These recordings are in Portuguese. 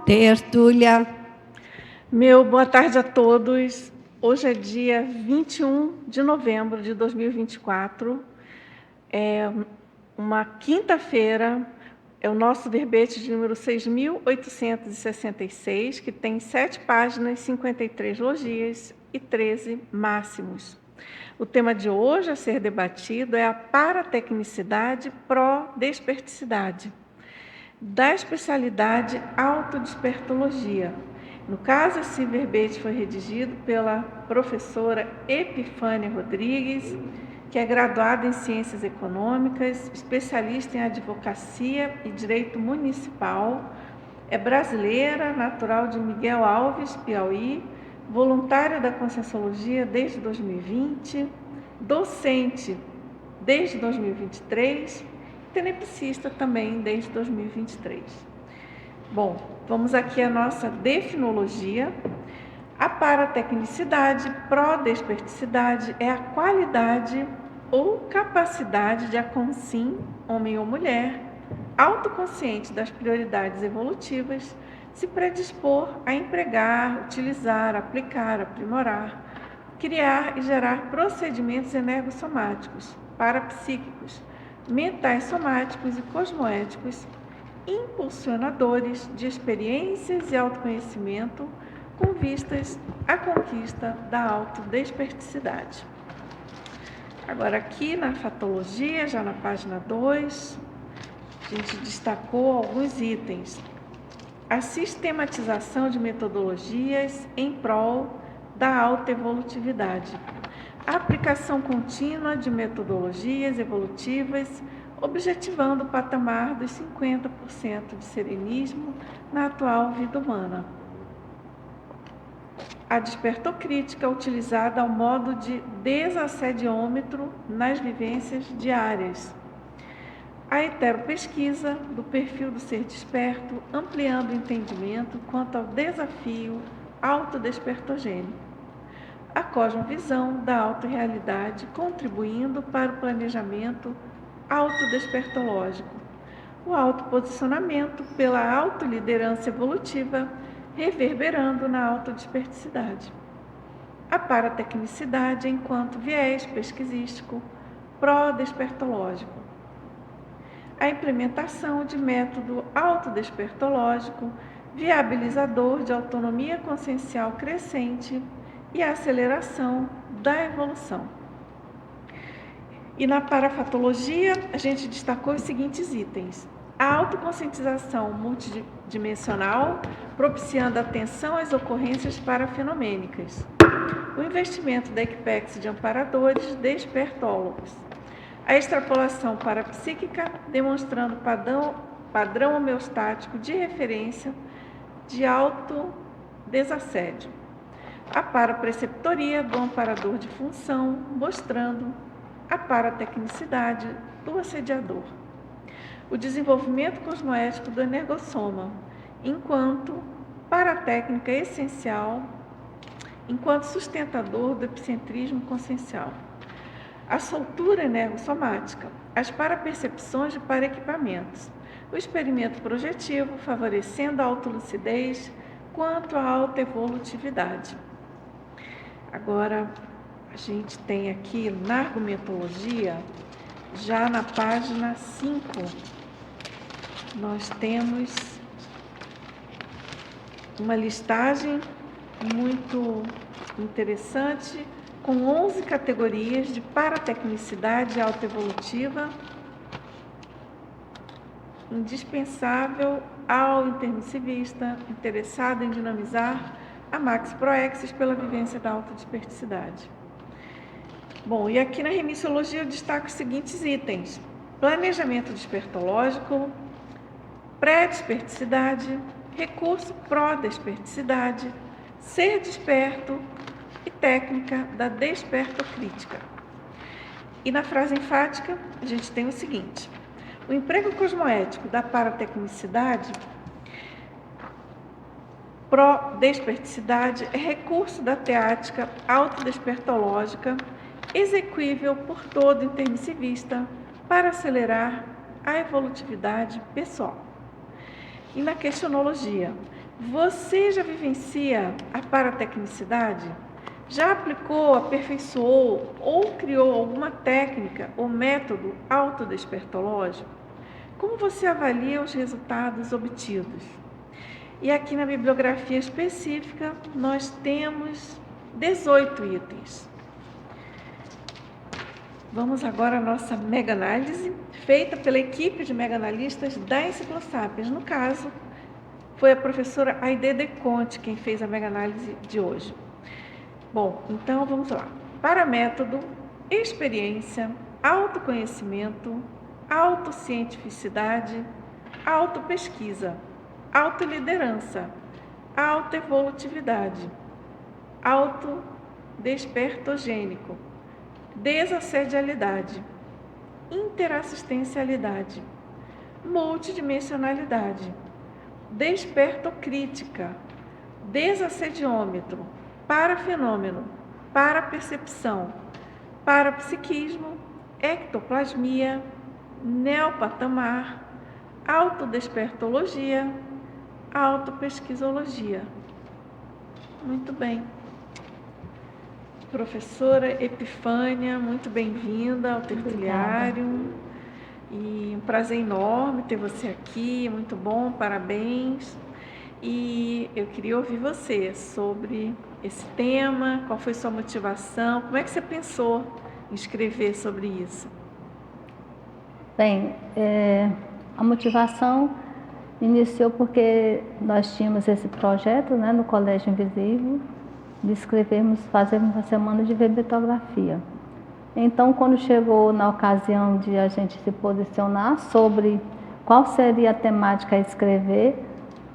Tertúlia. Meu boa tarde a todos. Hoje é dia 21 de novembro de 2024. É uma quinta-feira. É o nosso verbete de número 6.866, que tem 7 páginas, 53 logias e 13 máximos. O tema de hoje a ser debatido é a paratecnicidade pró-desperticidade, da especialidade autodespertologia. No caso, esse verbete foi redigido pela professora Epifânia Rodrigues, que é graduada em Ciências Econômicas, especialista em Advocacia e Direito Municipal, é brasileira, natural de Miguel Alves, Piauí, voluntária da Conscienciologia desde 2020, docente desde 2023, tenepsista também desde 2023. Bom, vamos aqui à nossa definologia. A paratecnicidade, pró-desperticidade, é a qualidade ou capacidade de a consim, homem ou mulher, autoconsciente das prioridades evolutivas, se predispor a empregar, utilizar, aplicar, aprimorar, criar e gerar procedimentos energossomáticos, parapsíquicos, mentais somáticos e cosmoéticos, impulsionadores de experiências e autoconhecimento com vistas à conquista da autodesperticidade. Agora aqui na fatologia, já na página 2, a gente destacou alguns itens. A sistematização de metodologias em prol da autoevolutividade. A aplicação contínua de metodologias evolutivas, objetivando o patamar dos 50% de serenismo na atual vida humana. A despertocrítica utilizada ao modo de desassediômetro nas vivências diárias. A heteropesquisa do perfil do ser desperto, ampliando o entendimento quanto ao desafio autodespertogênico. A cosmovisão da autorrealidade, contribuindo para o planejamento autodespertológico. O autoposicionamento pela autoliderança evolutiva, reverberando na autodesperticidade. A paratecnicidade enquanto viés pesquisístico pró-despertológico. A implementação de método autodespertológico, viabilizador de autonomia consciencial crescente e a aceleração da evolução. E na parafatologia, a gente destacou os seguintes itens. A autoconscientização multidimensional, propiciando atenção às ocorrências parafenomênicas. O investimento da equipex de amparadores despertólogos. A extrapolação parapsíquica, demonstrando padrão homeostático de referência de autodesassédio. A parapreceptoria do amparador de função, mostrando a paratecnicidade do assediador. O desenvolvimento cosmoético do energossoma, enquanto paratécnica essencial, enquanto sustentador do epicentrismo consciencial. A soltura energossomática, as parapercepções de paraequipamentos. O experimento projetivo, favorecendo a autolucidez quanto à autoevolutividade. Agora, a gente tem aqui na argumentologia, já na página 5, nós temos uma listagem muito interessante, com 11 categorias de paratecnicidade autoevolutiva, indispensável ao intermissivista interessado em dinamizar a Max Proexis pela vivência da autodesperticidade. Bom, e aqui na remissiologia eu destaco os seguintes itens. Planejamento despertológico, pré-desperticidade, recurso pró-desperticidade, ser desperto e técnica da despertocrítica. E na frase enfática, a gente tem o seguinte. O emprego cosmoético da paratecnicidade pró-desperticidade é recurso da teática autodespertológica exequível por todo intermissivista para acelerar a evolutividade pessoal. e na questionologia. Você já vivencia a paratecnicidade? Já aplicou, aperfeiçoou ou criou alguma técnica ou método autodespertológico? Como você avalia os resultados obtidos? E aqui na bibliografia específica nós temos 18 itens. Vamos agora à nossa mega-análise, feita pela equipe de mega-analistas da Enciclosapiens. No caso, foi a professora Aide de Conte quem fez a mega-análise de hoje. Bom, então vamos lá. Paramétodo, experiência, autoconhecimento, autocientificidade, autopesquisa, autoliderança, autoevolutividade, autodespertogênico, desassedialidade, interassistencialidade, multidimensionalidade, despertocrítica, desassediômetro, parafenômeno, parapercepção, parapsiquismo, ectoplasmia, neopatamar, autodespertologia, autopesquisologia. Muito bem. Professora Epifânia, muito bem-vinda ao tertuliário. E um prazer enorme ter você aqui, muito bom, parabéns. E eu queria ouvir você sobre esse tema, qual foi sua motivação, como é que você pensou em escrever sobre isso? Bem, a motivação iniciou porque nós tínhamos esse projeto, né, no Colégio Invisível, de fazermos uma semana de verbetografia. Então, quando chegou na ocasião de a gente se posicionar sobre qual seria a temática a escrever,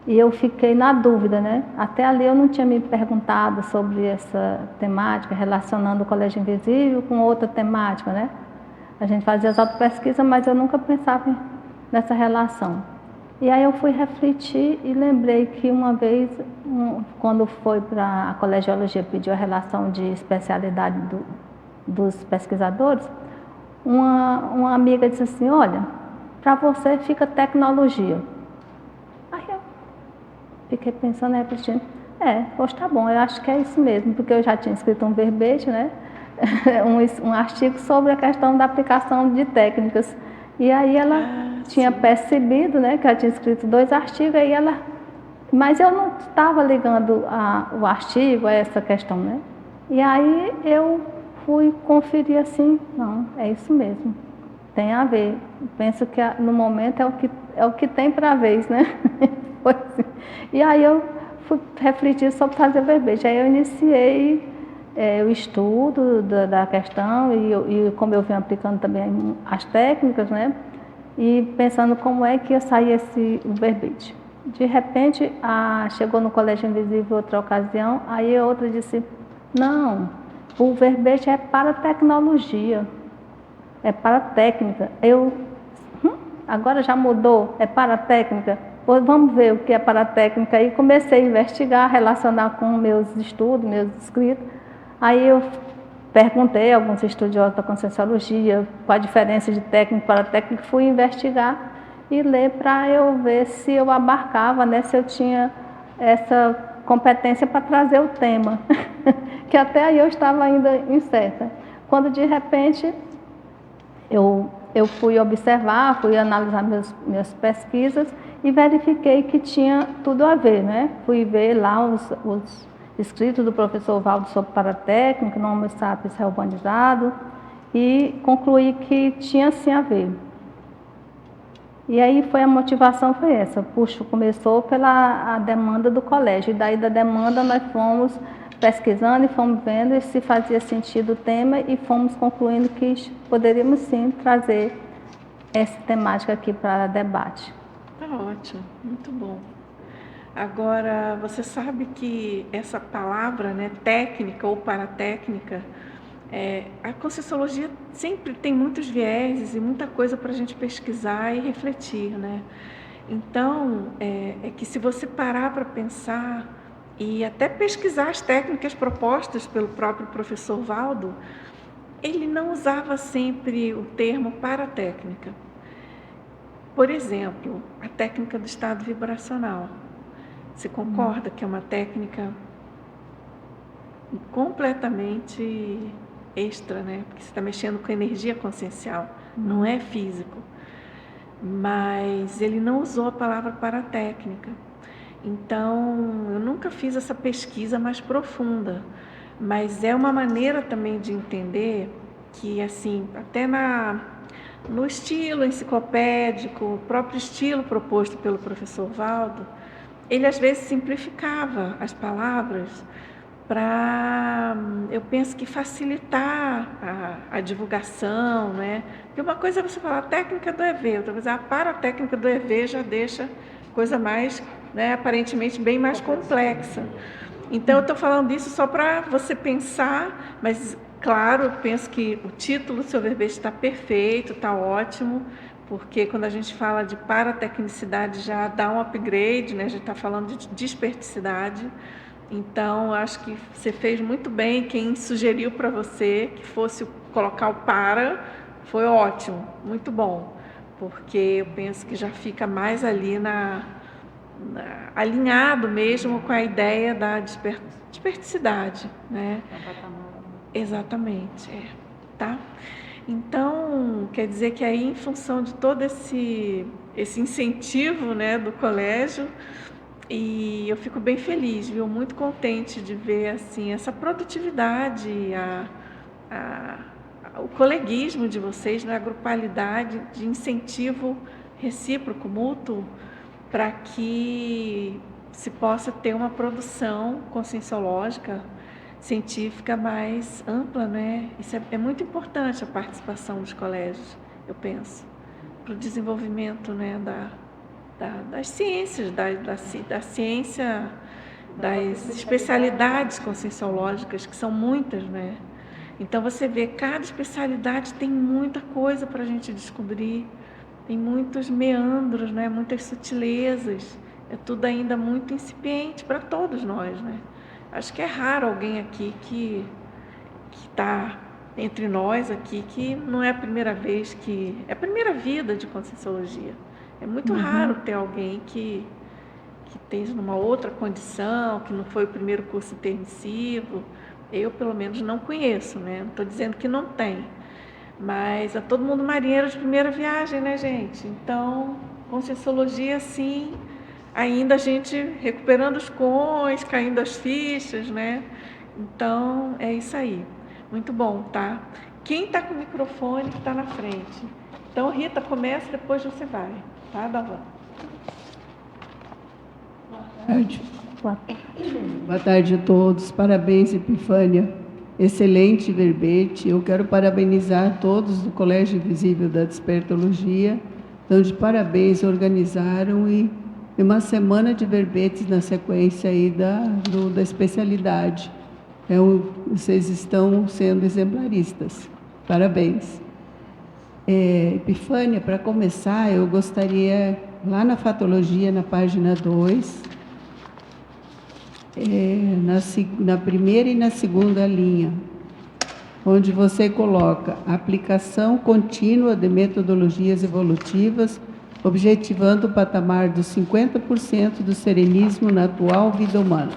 e eu fiquei na dúvida, né? Até ali eu não tinha me perguntado sobre essa temática, relacionando o Colégio Invisível com outra temática, né? A gente fazia as autopesquisas, mas eu nunca pensava nessa relação. E aí eu fui refletir e lembrei que uma vez, quando foi para a colegiologia, pediu a relação de especialidade dos pesquisadores, uma amiga disse assim, olha, para você fica tecnologia. Aí eu fiquei pensando, refletindo, pois tá bom, eu acho que é isso mesmo, porque eu já tinha escrito um verbete, né? um artigo sobre a questão da aplicação de técnicas. E aí ela tinha percebido, né, que eu tinha escrito 2 artigos, aí mas eu não estava ligando o artigo a essa questão, né? E aí eu fui conferir assim, não, é isso mesmo, tem a ver. Penso que no momento é o que tem para a vez, né? Foi assim. E aí eu fui refletir sobre fazer verbete. Aí eu iniciei o estudo da questão e como eu venho aplicando também as técnicas, né? E pensando como é que ia sair o verbete. De repente, chegou no Colégio Invisível outra ocasião, aí a outra disse, não, o verbete é para tecnologia, é para técnica. Agora já mudou, é para técnica? Pois vamos ver o que é para técnica. E comecei a investigar, relacionar com meus estudos, meus escritos. Aí eu perguntei a alguns estudiosos da Conscienciologia qual a diferença de técnico para técnico, fui investigar e ler para eu ver se eu abarcava, né, se eu tinha essa competência para trazer o tema, que até aí eu estava ainda incerta. Quando de repente eu fui observar, fui analisar minhas pesquisas e verifiquei que tinha tudo a ver, né? Fui ver lá os escritos do professor Valdo sobre paratécnica, no Homo sapiens reurbanizado, e concluí que tinha sim a ver. E aí a motivação foi essa, começou pela demanda do colégio, e daí da demanda nós fomos pesquisando e fomos vendo se fazia sentido o tema e fomos concluindo que poderíamos sim trazer essa temática aqui para debate. Tá ótimo, muito bom. Agora, você sabe que essa palavra, né, técnica ou paratécnica, a Conscienciologia sempre tem muitos vieses e muita coisa para a gente pesquisar e refletir, né? Então, é que se você parar para pensar e até pesquisar as técnicas propostas pelo próprio professor Valdo, ele não usava sempre o termo paratécnica. Por exemplo, a técnica do estado vibracional. Você concorda que é uma técnica completamente extra, né? Porque você está mexendo com energia consciencial, não é físico. Mas ele não usou a palavra paratécnica. Então, eu nunca fiz essa pesquisa mais profunda, mas é uma maneira também de entender que, assim, até no estilo enciclopédico, o próprio estilo proposto pelo professor Valdo, ele às vezes simplificava as palavras para, eu penso que facilitar a divulgação, né? Porque uma coisa é você falar a técnica do EV, outra coisa, a paratécnica do EV já deixa coisa mais, né, aparentemente bem mais complexa. Então, eu estou falando isso só para você pensar, mas, claro, eu penso que o título do seu verbete está perfeito, está ótimo, porque quando a gente fala de paratecnicidade já dá um upgrade, né? A gente está falando de desperticidade. Então, eu acho que você fez muito bem. Quem sugeriu para você que fosse colocar o para, foi ótimo, muito bom, porque eu penso que já fica mais ali alinhado mesmo com a ideia da desperticidade, né? Exatamente, tá? Então, quer dizer que aí, em função de todo esse incentivo, né, do colégio, e eu fico bem feliz, viu? Muito contente de ver assim essa produtividade, o coleguismo de vocês, né? A grupalidade de incentivo recíproco, mútuo, para que se possa ter uma produção conscienciológica, científica mais ampla, né? Isso é muito importante, a participação dos colégios, eu penso, para o desenvolvimento, né, das ciências, da ciência, das especialidades conscienciológicas, que são muitas, né? Então, você vê, cada especialidade tem muita coisa para a gente descobrir, tem muitos meandros, né? Muitas sutilezas, é tudo ainda muito incipiente para todos nós, né? Acho que é raro alguém aqui que está entre nós aqui, que não é a primeira vez é a primeira vida de Conscienciologia. É muito raro ter alguém que esteja numa outra condição, que não foi o primeiro curso intermissivo. Eu, pelo menos, não conheço, né? Não estou dizendo que não tem. Mas é todo mundo marinheiro de primeira viagem, né, gente? Então, Conscienciologia, sim, ainda a gente recuperando os cões, caindo as fichas, né? Então, é isso aí. Muito bom, tá? Quem está com o microfone que está na frente? Então, Rita, começa, depois você vai, tá, Davan? Tarde. Boa tarde. Boa tarde a todos. Parabéns, Epifânia. Excelente verbete. Eu quero parabenizar todos do Colégio Invisível da Despertologia. Então, de parabéns, organizaram e uma semana de verbetes na sequência aí da especialidade. Vocês estão sendo exemplaristas. Parabéns. Epifânia, para começar, eu gostaria, lá na Fatologia, na página 2, na primeira e na segunda linha, onde você coloca aplicação contínua de metodologias evolutivas, objetivando o patamar dos 50% do serenismo na atual vida humana.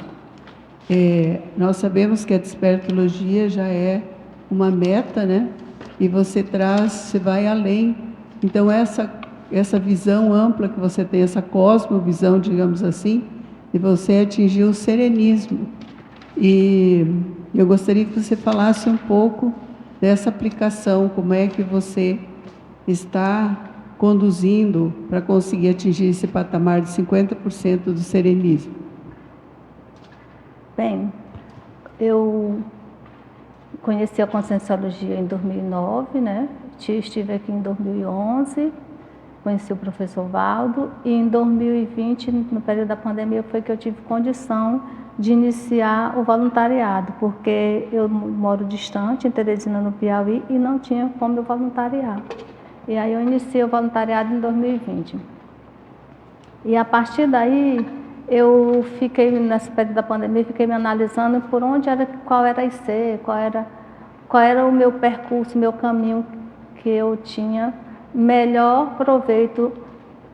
Nós sabemos que a despertologia já é uma meta, né? E você vai além. Então, essa visão ampla que você tem, essa cosmovisão, digamos assim, de você atingir o serenismo. E eu gostaria que você falasse um pouco dessa aplicação, como é que você está conduzindo para conseguir atingir esse patamar de 50% do serenismo. Bem, eu conheci a Conscienciologia em 2009, né? Estive aqui em 2011, conheci o professor Valdo, e em 2020, no período da pandemia, foi que eu tive condição de iniciar o voluntariado, porque eu moro distante, em Teresina, no Piauí, e não tinha como eu voluntariar. E aí eu iniciei o voluntariado em 2020. E a partir daí, eu fiquei, nesse período da pandemia, fiquei me analisando por qual era a IC, qual era o meu percurso, meu caminho, que eu tinha melhor proveito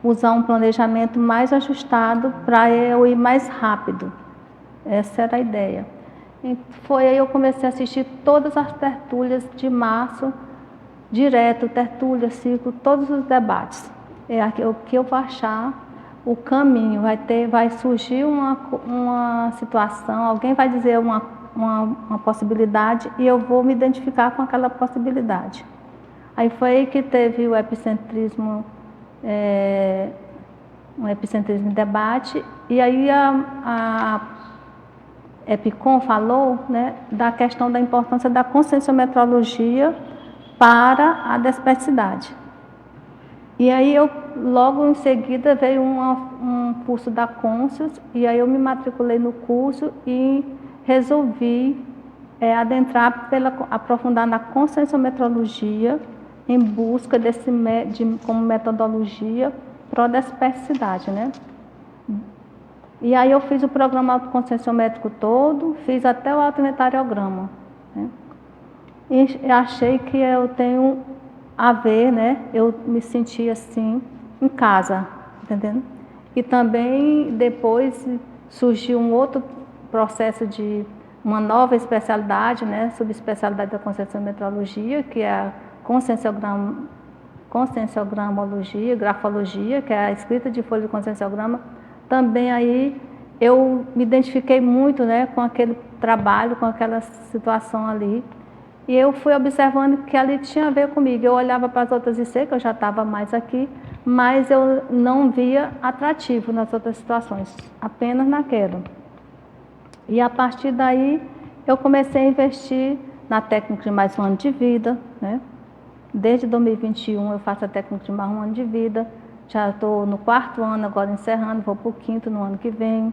usar um planejamento mais ajustado para eu ir mais rápido. Essa era a ideia. E foi aí eu comecei a assistir todas as tertúlias de março, direto, tertúlia, ciclo, todos os debates. É o que eu vou achar o caminho, vai surgir uma situação, alguém vai dizer uma possibilidade e eu vou me identificar com aquela possibilidade. Aí foi aí que teve o epicentrismo, um epicentrismo em debate, e aí a Epicom falou, né, da questão da importância da conscienciometrologia para a desperticidade. E aí logo em seguida veio um curso da Conscius, e aí eu me matriculei no curso e resolvi aprofundar na conscienciometrologia em busca como metodologia pró-desperticidade, né? E aí eu fiz o programa autoconscienciométrico todo, fiz até o autoinventariograma, né? E achei que eu tenho a ver, né? Eu me senti assim, em casa, entendendo? E também depois surgiu um outro processo de uma nova especialidade, né? Subespecialidade da conscienciometrologia, que é a conscienciogramologia, grafologia, que é a escrita de folha de conscienciograma. Também aí eu me identifiquei muito, né, com aquele trabalho, com aquela situação ali. E eu fui observando que ali tinha a ver comigo. Eu olhava para as outras IC, que eu já estava mais aqui, mas eu não via atrativo nas outras situações, apenas naquela. E a partir daí eu comecei a investir na técnica de mais um ano de vida, né? Desde 2021 eu faço a técnica de mais um ano de vida. Já estou no 4º ano agora encerrando, vou para o 5º no ano que vem.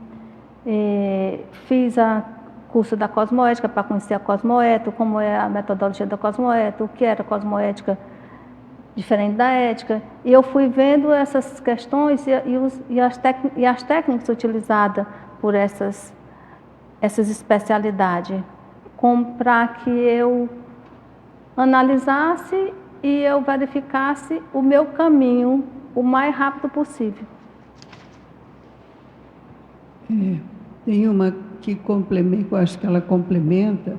Fiz o curso da cosmoética para conhecer a cosmoética, como é a metodologia da cosmoética, o que era a cosmoética diferente da ética. E eu fui vendo essas questões e as técnicas utilizadas por essas especialidades, para que eu analisasse e eu verificasse o meu caminho o mais rápido possível. Tem uma que complementa, eu acho que ela complementa,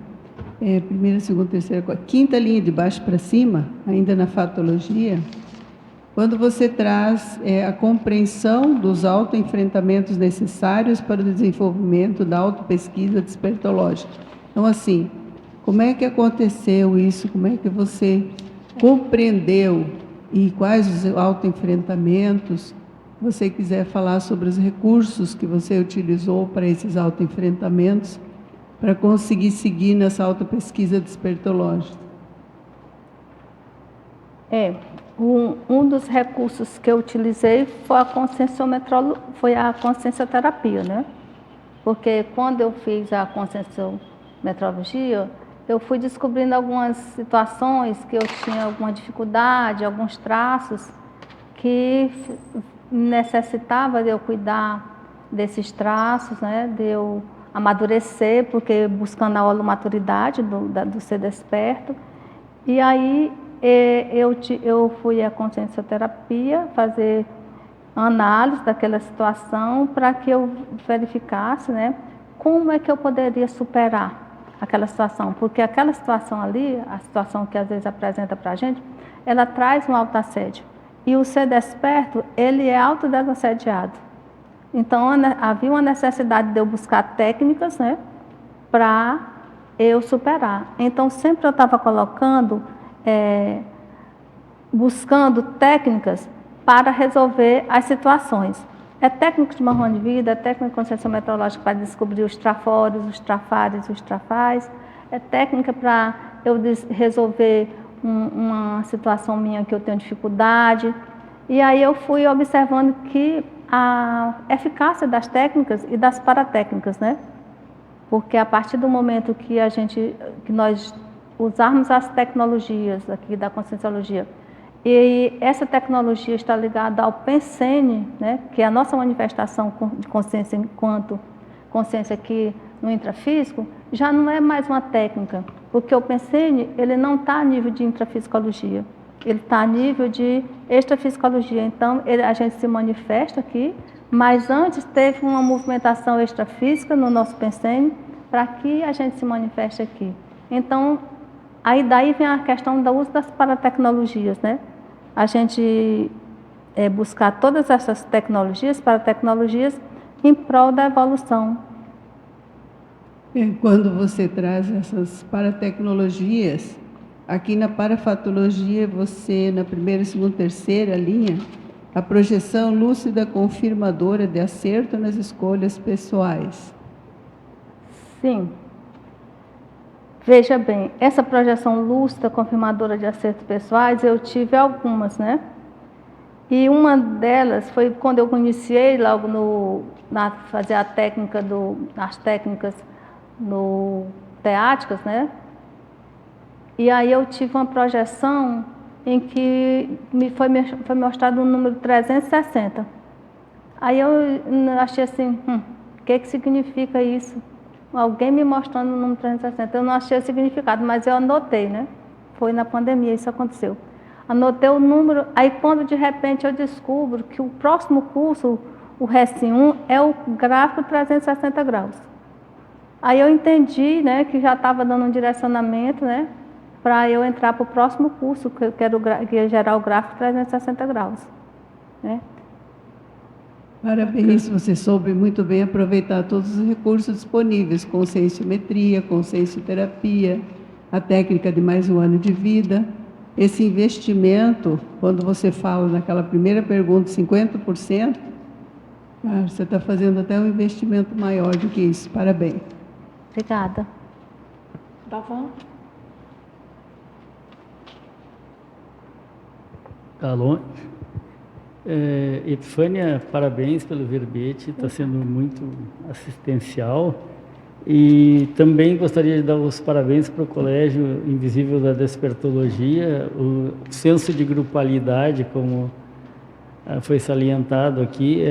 primeira, segunda, terceira, quinta linha de baixo para cima, ainda na fatologia, quando você traz a compreensão dos autoenfrentamentos necessários para o desenvolvimento da autopesquisa despertológica. Então, assim, como é que aconteceu isso? Como é que você compreendeu e quais os autoenfrentamentos? Se você quiser falar sobre os recursos que você utilizou para esses autoenfrentamentos, para conseguir seguir nessa autopesquisa despertológica. Um dos recursos que eu utilizei foi a consciencioterapia, né? Porque quando eu fiz a conscienciometrologia, eu fui descobrindo algumas situações que eu tinha alguma dificuldade, alguns traços que necessitava de eu cuidar desses traços, né? De eu amadurecer, porque buscando a holomaturidade do ser desperto. E aí eu fui à consciencioterapia fazer análise daquela situação para que eu verificasse, né, como é que eu poderia superar aquela situação, porque aquela situação ali, a situação que às vezes apresenta para a gente, ela traz um autoassédio. E o ser desperto, ele é autodesassediado. Então, havia uma necessidade de eu buscar técnicas, né, para eu superar. Então, sempre eu estava buscando técnicas para resolver as situações. É técnica de marrom de vida, é técnica de conscienciometrológica para descobrir os trafores, os trafares, os trafais, é técnica para eu resolver uma situação minha que eu tenho dificuldade. E aí eu fui observando que a eficácia das técnicas e das paratécnicas, né? Porque a partir do momento que nós usarmos as tecnologias aqui da conscienciologia, e essa tecnologia está ligada ao Pensene, né, que é a nossa manifestação de consciência enquanto consciência aqui no intrafísico, já não é mais uma técnica, porque o Pensene, ele não está a nível de intrafisicologia, ele está a nível de extrafisicologia. Então, a gente se manifesta aqui, mas antes teve uma movimentação extrafísica no nosso PENSEM para que a gente se manifeste aqui. Então, aí daí vem a questão do uso das paratecnologias, né? A gente buscar todas essas tecnologias, paratecnologias, em prol da evolução. Quando você traz essas paratecnologias, aqui na parafatologia, você, na primeira, segunda, terceira linha, a projeção lúcida confirmadora de acerto nas escolhas pessoais. Sim. Veja bem, essa projeção lúcida confirmadora de acertos pessoais, eu tive algumas, né? E uma delas foi quando eu iniciei logo fazer a técnica as técnicas teáticas, né? E aí eu tive uma projeção em que foi mostrado o número 360. Aí eu achei assim, o que significa isso? Alguém me mostrando o número 360. Eu não achei o significado, mas eu anotei, né? Foi na pandemia, isso aconteceu. Anotei o número, aí quando de repente eu descubro que o próximo curso, o RES1, é o gráfico 360 graus. Aí eu entendi, né, que já estava dando um direcionamento, né, para eu entrar para o próximo curso, que eu quero que ia gerar o gráfico 360 graus. Né? Parabéns, você soube muito bem aproveitar todos os recursos disponíveis, conscienciometria, consciencioterapia, a técnica de mais um ano de vida. Esse investimento, quando você fala naquela primeira pergunta, 50%, você está fazendo até um investimento maior do que isso. Parabéns. Obrigada. Dalvan? Alô? Epifânia, parabéns pelo verbete, está sendo muito assistencial. E também gostaria de dar os parabéns para o Colégio Invisível da Despertologia. O senso de grupalidade, como foi salientado aqui,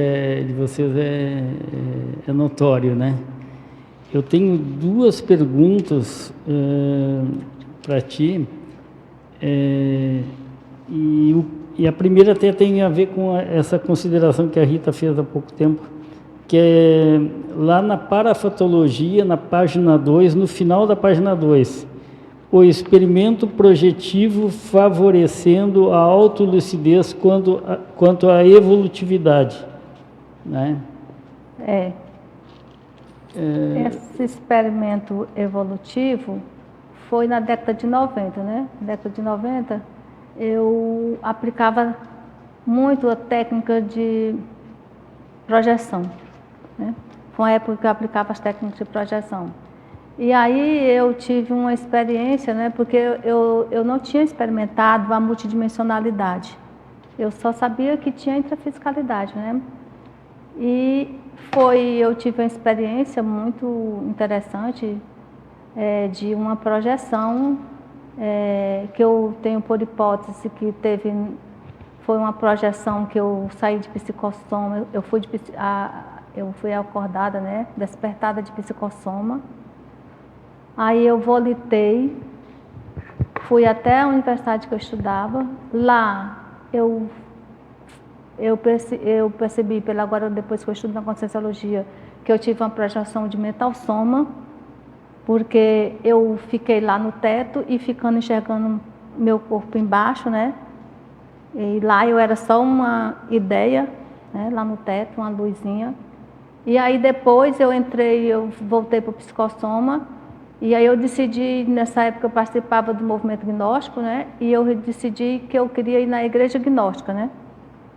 de vocês é notório, né? Eu tenho duas perguntas para ti, e a primeira até tem a ver com essa consideração que a Rita fez há pouco tempo, que é lá na parafatologia, na página 2, no final da página 2, o experimento projetivo favorecendo a autolucidez quanto à evolutividade, né? Esse experimento evolutivo foi na década de 90, né? Na década de 90, eu aplicava muito a técnica de projeção, né? Foi uma época que eu aplicava as técnicas de projeção. E aí eu tive uma experiência, né? Porque eu não tinha experimentado a multidimensionalidade. Eu só sabia que tinha intrafisicalidade, né? E eu tive uma experiência muito interessante de uma projeção que eu tenho por hipótese que foi uma projeção que eu saí de psicossoma, eu fui acordada, né, despertada de psicossoma. Aí eu volitei, fui até a universidade que eu estudava, lá eu percebi, agora depois que eu estudo na Conscienciologia, que eu tive uma projeção de mental soma, porque eu fiquei lá no teto e ficando enxergando meu corpo embaixo, né? E lá eu era só uma ideia, né? Lá no teto, uma luzinha. E aí depois eu voltei para o psicossoma, e aí eu decidi, nessa época eu participava do movimento gnóstico, né? E eu decidi que eu queria ir na igreja gnóstica, né?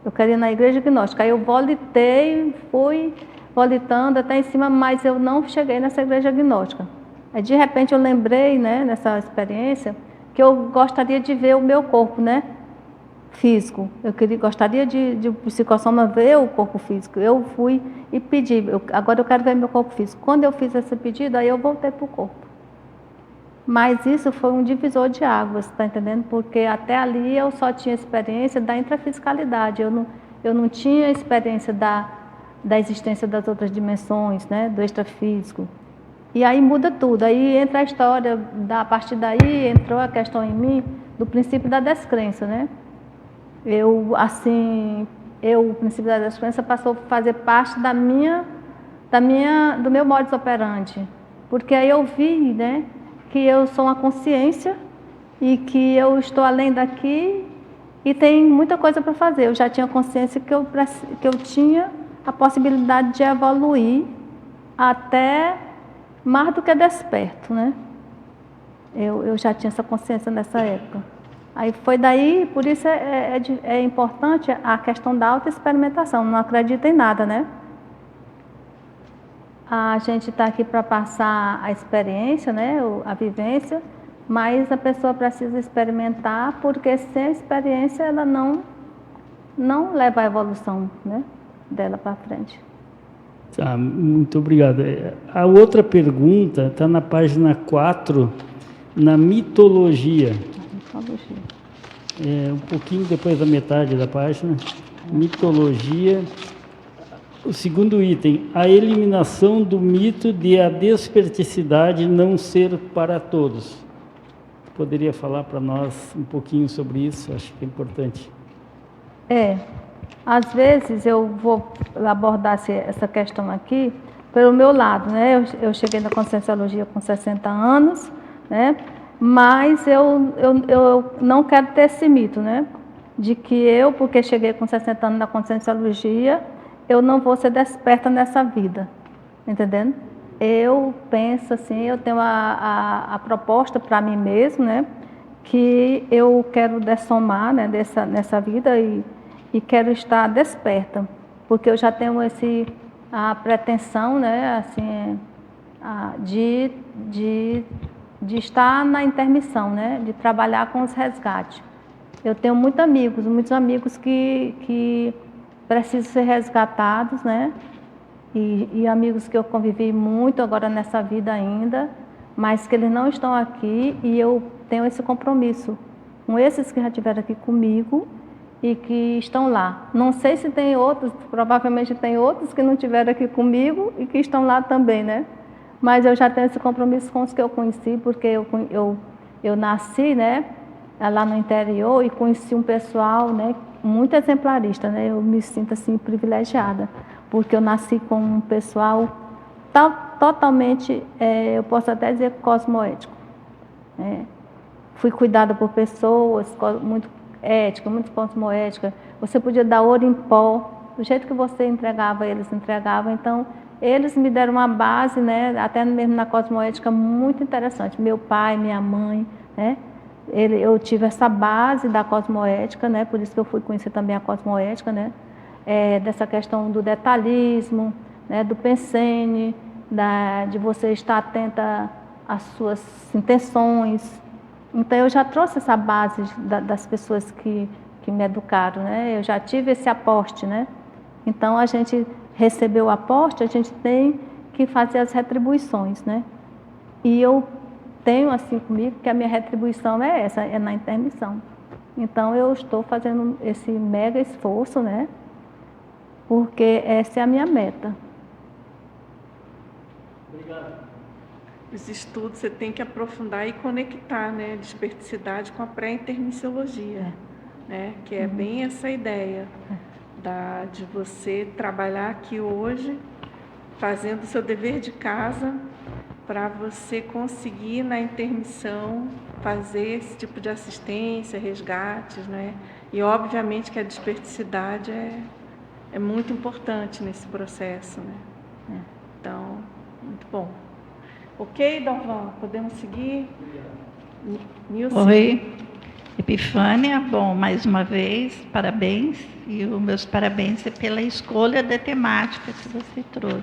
Eu queria ir na igreja gnóstica. Aí eu volitei, fui volitando até em cima, mas eu não cheguei nessa igreja gnóstica. Aí, de repente eu lembrei, né, nessa experiência, que eu gostaria de ver o meu corpo, né, físico. Gostaria de o psicossoma ver o corpo físico. Eu fui e pedi, agora eu quero ver meu corpo físico. Quando eu fiz esse pedido, aí eu voltei para o corpo. Mas isso foi um divisor de águas, está entendendo? Porque até ali eu só tinha experiência da intrafisicalidade, eu não tinha experiência da existência das outras dimensões, né, do extrafísico. E aí muda tudo, aí entra a história, a partir daí entrou a questão em mim do princípio da descrença, né? O princípio da descrença passou a fazer parte do meu modus operandi, porque aí eu vi, né, que eu sou uma consciência e que eu estou além daqui e tem muita coisa para fazer. Eu já tinha consciência que eu tinha a possibilidade de evoluir até mais do que desperto, né? Eu já tinha essa consciência nessa época. Aí foi daí, por isso é importante a questão da autoexperimentação. Não acredita em nada, né? A gente está aqui para passar a experiência, né? A vivência, mas a pessoa precisa experimentar, porque sem a experiência ela não leva a evolução, né, dela para frente. Tá, muito obrigado. A outra pergunta está na página 4, na mitologia. Um pouquinho depois da metade da página. Mitologia. O segundo item, a eliminação do mito de a desperticidade não ser para todos. Poderia falar para nós um pouquinho sobre isso? Acho que é importante. Às vezes eu vou abordar essa questão aqui pelo meu lado, né? Eu cheguei na Conscienciologia com 60 anos, né? Mas eu não quero ter esse mito, né? De que porque cheguei com 60 anos na Conscienciologia, eu não vou ser desperta nessa vida, entendendo? Eu penso assim, eu tenho a proposta para mim mesmo, né? Que eu quero dessomar, né, nessa vida e quero estar desperta, porque eu já tenho a pretensão, né, assim, de estar na intermissão, né, de trabalhar com os resgates. Eu tenho muitos amigos que precisam ser resgatados, né, e amigos que eu convivi muito agora nessa vida ainda, mas que eles não estão aqui e eu tenho esse compromisso com esses que já estiveram aqui comigo e que estão lá. Não sei se tem outros, provavelmente tem outros que não estiveram aqui comigo e que estão lá também, né? Mas eu já tenho esse compromisso com os que eu conheci, porque eu nasci, né, lá no interior e conheci um pessoal, né, muito exemplarista, né? Eu me sinto assim privilegiada, porque eu nasci com um pessoal totalmente, eu posso até dizer, cosmoético. Fui cuidada por pessoas muito éticas, muito cosmoéticas. Você podia dar ouro em pó, do jeito que você entregava, eles entregavam. Então, eles me deram uma base, né, até mesmo na cosmoética, muito interessante. Meu pai, minha mãe, né, eu tive essa base da cosmoética, né, por isso que eu fui conhecer também a cosmoética, né, dessa questão do detalhismo, né, do pensene, de você estar atenta às suas intenções. Então, eu já trouxe essa base das pessoas que me educaram, né? Eu já tive esse aporte, né? Então, a gente recebeu o aporte, a gente tem que fazer as retribuições, né? E eu tenho assim comigo que a minha retribuição é essa, é na intermissão. Então, eu estou fazendo esse mega esforço, né? Porque essa é a minha meta. Obrigado. Os estudos você tem que aprofundar e conectar, né, a desperticidade com a pré-intermissiologia, né, que é bem essa ideia de você trabalhar aqui hoje, fazendo o seu dever de casa, para você conseguir na intermissão fazer esse tipo de assistência, resgates, né, e obviamente que a desperticidade é muito importante nesse processo, né. Então, muito bom. Ok, Dalvan, podemos seguir? Nilce. Oi, Epifânia. Bom, mais uma vez, parabéns. E os meus parabéns é pela escolha da temática que você trouxe.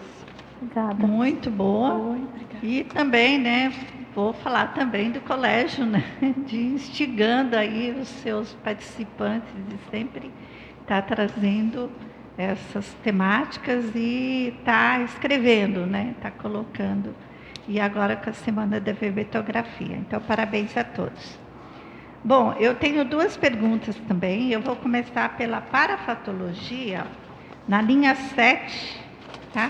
Obrigada. Muito boa. Oi, obrigada. E também, né, vou falar também do colégio, né, de instigando aí os seus participantes de sempre estar trazendo essas temáticas e estar escrevendo, né, estar colocando. E agora com a Semana da Verbetografia. Então, parabéns a todos. Bom, eu tenho duas perguntas também. Eu vou começar pela parafatologia, na linha 7, tá?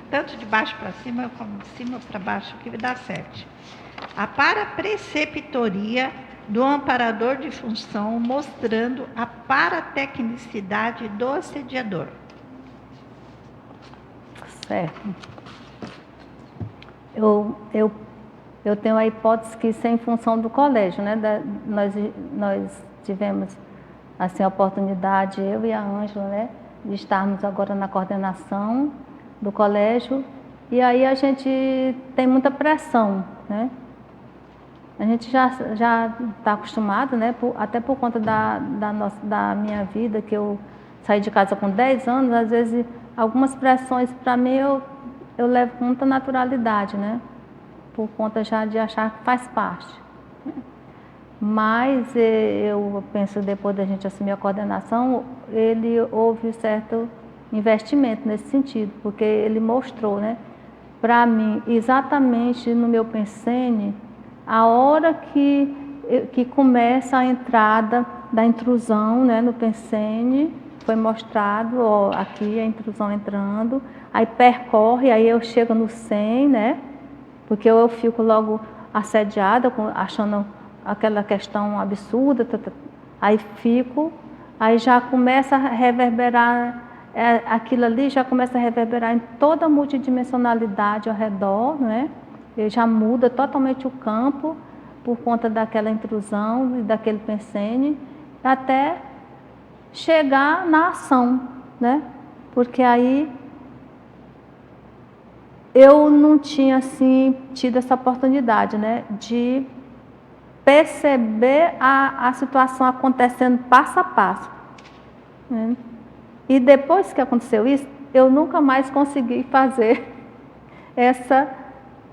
Tanto de baixo para cima, como de cima para baixo, que dá 7. A parapreceptoria do amparador de função, mostrando a paratecnicidade do assediador. Certo. Eu tenho a hipótese que isso é em função do colégio, né? Nós tivemos assim, a oportunidade, eu e a Ângela, né, de estarmos agora na coordenação do colégio, e aí a gente tem muita pressão, né? A gente já está acostumado, né, até por conta da minha vida, que eu saí de casa com 10 anos, às vezes algumas pressões para mim eu levo com muita naturalidade, né? Por conta já de achar que faz parte. Mas eu penso, depois da gente assumir a coordenação, houve certo investimento nesse sentido, porque ele mostrou, né, para mim, exatamente no meu pensene, a hora que começa a entrada da intrusão, né, no pensene, foi mostrado, ó, aqui a intrusão entrando, aí percorre, aí eu chego no 100, né, porque eu fico logo assediada, achando aquela questão absurda, aí já começa a reverberar, aquilo ali já começa a reverberar em toda a multidimensionalidade ao redor, né? Ele já muda totalmente o campo por conta daquela intrusão e daquele pensene, até chegar na ação, né? Porque aí eu não tinha assim tido essa oportunidade, né, de perceber a situação acontecendo passo a passo, né? E depois que aconteceu isso, eu nunca mais consegui fazer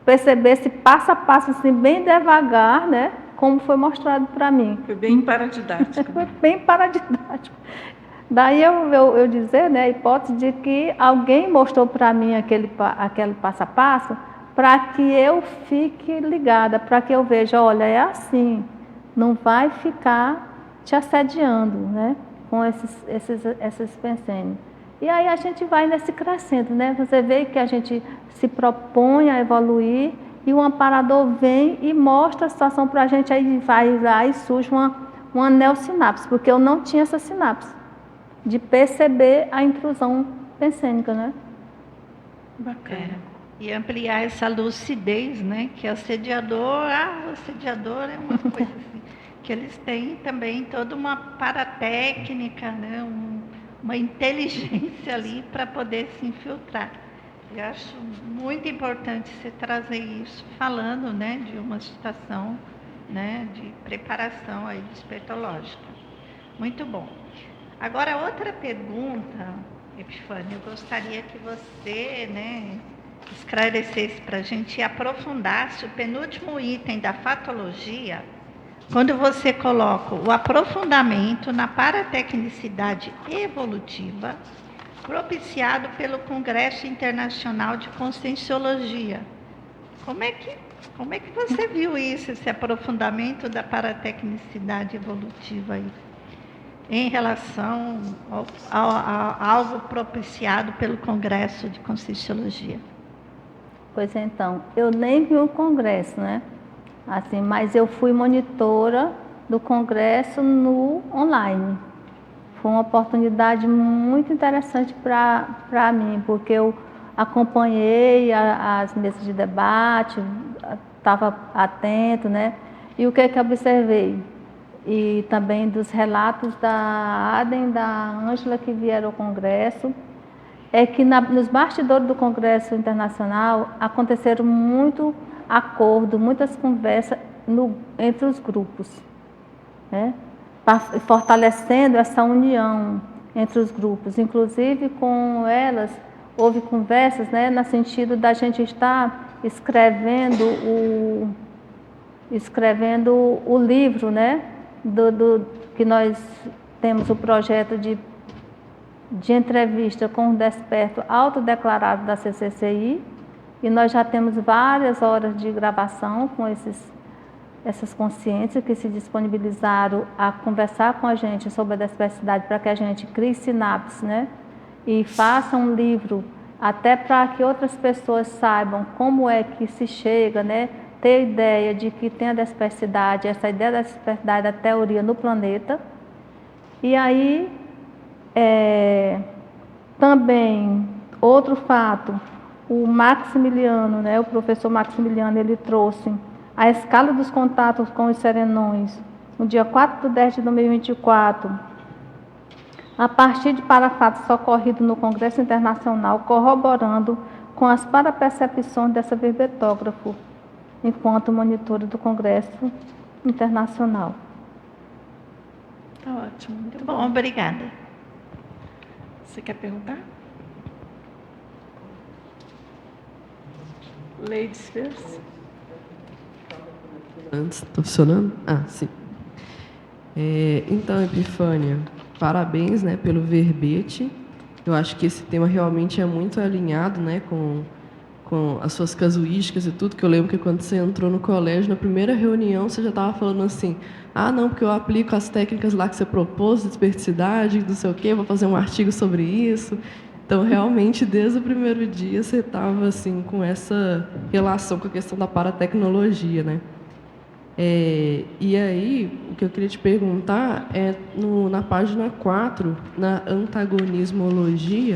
perceber esse passo a passo assim, bem devagar, né, como foi mostrado para mim. Foi bem paradidático. Foi bem paradidático. Daí eu dizer, né, a hipótese de que alguém mostrou para mim aquele passo a passo, para que eu fique ligada, para que eu veja, olha, é assim, não vai ficar te assediando, né, com esses pensênios. E aí a gente vai nesse crescendo, né, você vê que a gente se propõe a evoluir e o amparador vem e mostra a situação para a gente, aí vai lá e surge uma neossinapse, porque eu não tinha essa sinapse de perceber a intrusão pensênica, né? Bacana. E ampliar essa lucidez, né? Que o assediador é uma coisa assim, que eles têm também toda uma paratécnica, né? Uma inteligência ali para poder se infiltrar. Eu acho muito importante você trazer isso, falando, né, de uma situação, né, de preparação aí espertológica. Muito bom. Agora, outra pergunta, Epifânio, eu gostaria que você, né, esclarecesse para a gente e aprofundasse o penúltimo item da fatologia, quando você coloca o aprofundamento na paratecnicidade evolutiva, propiciado pelo Congresso Internacional de Conscienciologia. Como é que você viu isso, esse aprofundamento da paratecnicidade evolutiva aí? Em relação a algo propiciado pelo Congresso de Conscienciologia. Pois então, eu nem vi o congresso, né? Assim, mas eu fui monitora do congresso no online. Foi uma oportunidade muito interessante para mim, porque eu acompanhei as mesas de debate, estava atento, né? E o que eu observei? E também dos relatos da Adem, da Ângela, que vieram ao Congresso, é que nos bastidores do Congresso Internacional aconteceram muito acordo, muitas conversas entre os grupos, né? Fortalecendo essa união entre os grupos. Inclusive, com elas, houve conversas, né, no sentido da gente estar escrevendo o livro, né? Que nós temos o projeto de entrevista com o desperto autodeclarado da CCCI, e nós já temos várias horas de gravação com essas consciências que se disponibilizaram a conversar com a gente sobre a desperticidade, para que a gente crie sinapses, né? E faça um livro, até para que outras pessoas saibam como é que se chega, né? ter ideia de que tem a dispersidade, essa ideia da dispersidade da teoria no planeta. E aí, também, outro fato, o Maximiliano, né, o professor Maximiliano, ele trouxe a escala dos contatos com os serenões no dia 4/10/2024, a partir de parafatos ocorridos no Congresso Internacional, corroborando com as parapercepções dessa verbetógrafo, enquanto monitora do Congresso Internacional. Tá ótimo, muito Bom, obrigada. Você quer perguntar? Ladies first. Antes, está funcionando? Ah, sim. Então, Epifânia, parabéns, né, pelo verbete. Eu acho que esse tema realmente é muito alinhado, né, com as suas casuísticas e tudo, que eu lembro que quando você entrou no colégio, na primeira reunião, você já estava falando assim, não, porque eu aplico as técnicas lá que você propôs, de dispersidade, não sei o quê, vou fazer um artigo sobre isso. Então, realmente, desde o primeiro dia, você estava assim, com essa relação com a questão da paratecnologia, né? E aí, o que eu queria te perguntar é, na página 4, na antagonismologia,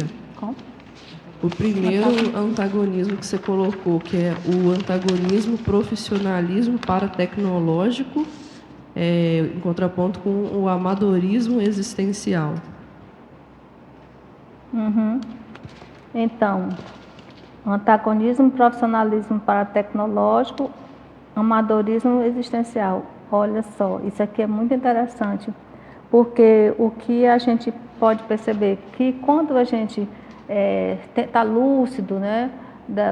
o primeiro antagonismo que você colocou, que é o antagonismo profissionalismo paratecnológico, em contraponto com o amadorismo existencial. Então, antagonismo, profissionalismo paratecnológico, amadorismo existencial. Olha só, isso aqui é muito interessante, porque o que a gente pode perceber que quando a gente está lúcido, né,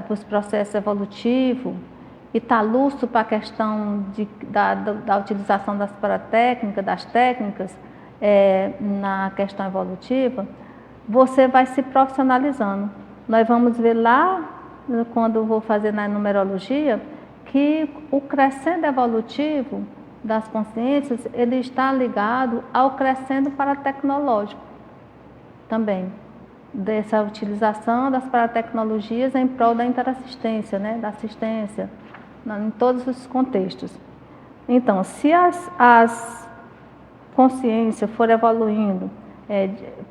dos processos evolutivos, e está lúcido para a questão da utilização das paratécnicas, das técnicas, na questão evolutiva, você vai se profissionalizando. Nós vamos ver lá, quando eu vou fazer na numerologia, que o crescendo evolutivo das consciências, ele está ligado ao crescendo paratecnológico também, dessa utilização das paratecnologias em prol da interassistência, né, da assistência, em todos os contextos. Então, se as consciências forem evoluindo,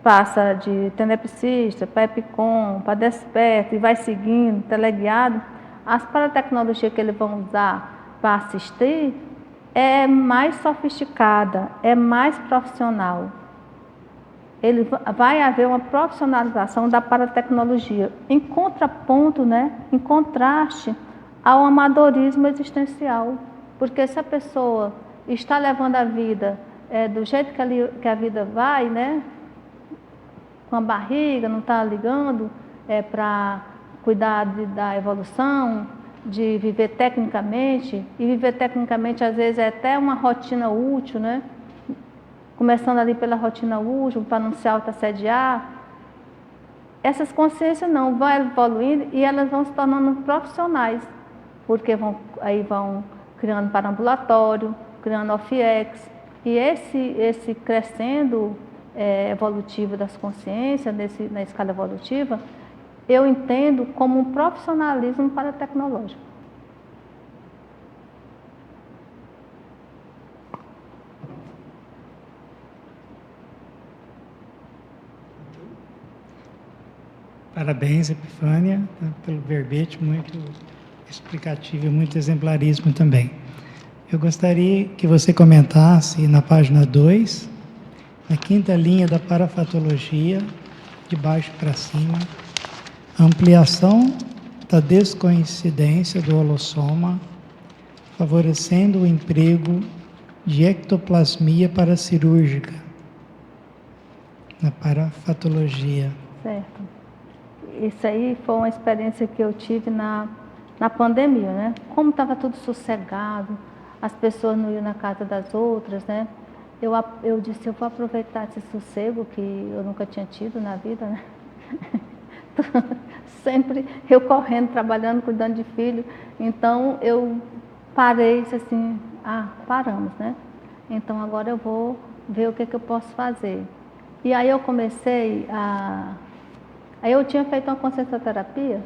passa de tenepsista para epicom, para desperto, e vai seguindo, teleguiado, as paratecnologias que eles vão usar para assistir é mais sofisticada, é mais profissional. Vai haver uma profissionalização da paratecnologia, em contraponto, né, em contraste ao amadorismo existencial. Porque se a pessoa está levando a vida do jeito que a vida vai, né, com a barriga, não está ligando para cuidar da evolução, de viver tecnicamente, e viver tecnicamente às vezes é até uma rotina útil, né? Começando ali pela rotina útil, para não se auto-assediar. Essas consciências não, vão evoluindo e elas vão se tornando profissionais, porque vão criando parambulatório, criando OFIEX, e esse crescendo evolutivo das consciências, na escala evolutiva, eu entendo como um profissionalismo paratecnológico. Parabéns, Epifânia, pelo verbete muito explicativo e muito exemplarismo também. Eu gostaria que você comentasse na página 2, na quinta linha da parafatologia, de baixo para cima, a ampliação da descoincidência do holossoma, favorecendo o emprego de ectoplasmia paracirúrgica, na parafatologia. Certo. Isso aí foi uma experiência que eu tive na pandemia, né? Como estava tudo sossegado, as pessoas não iam na casa das outras, né? Eu disse, eu vou aproveitar esse sossego que eu nunca tinha tido na vida, né? Sempre eu correndo, trabalhando, cuidando de filho. Então, eu parei e disse assim, paramos, né? Então, agora eu vou ver o que eu posso fazer. E aí eu comecei Aí eu tinha feito uma consciencioterapia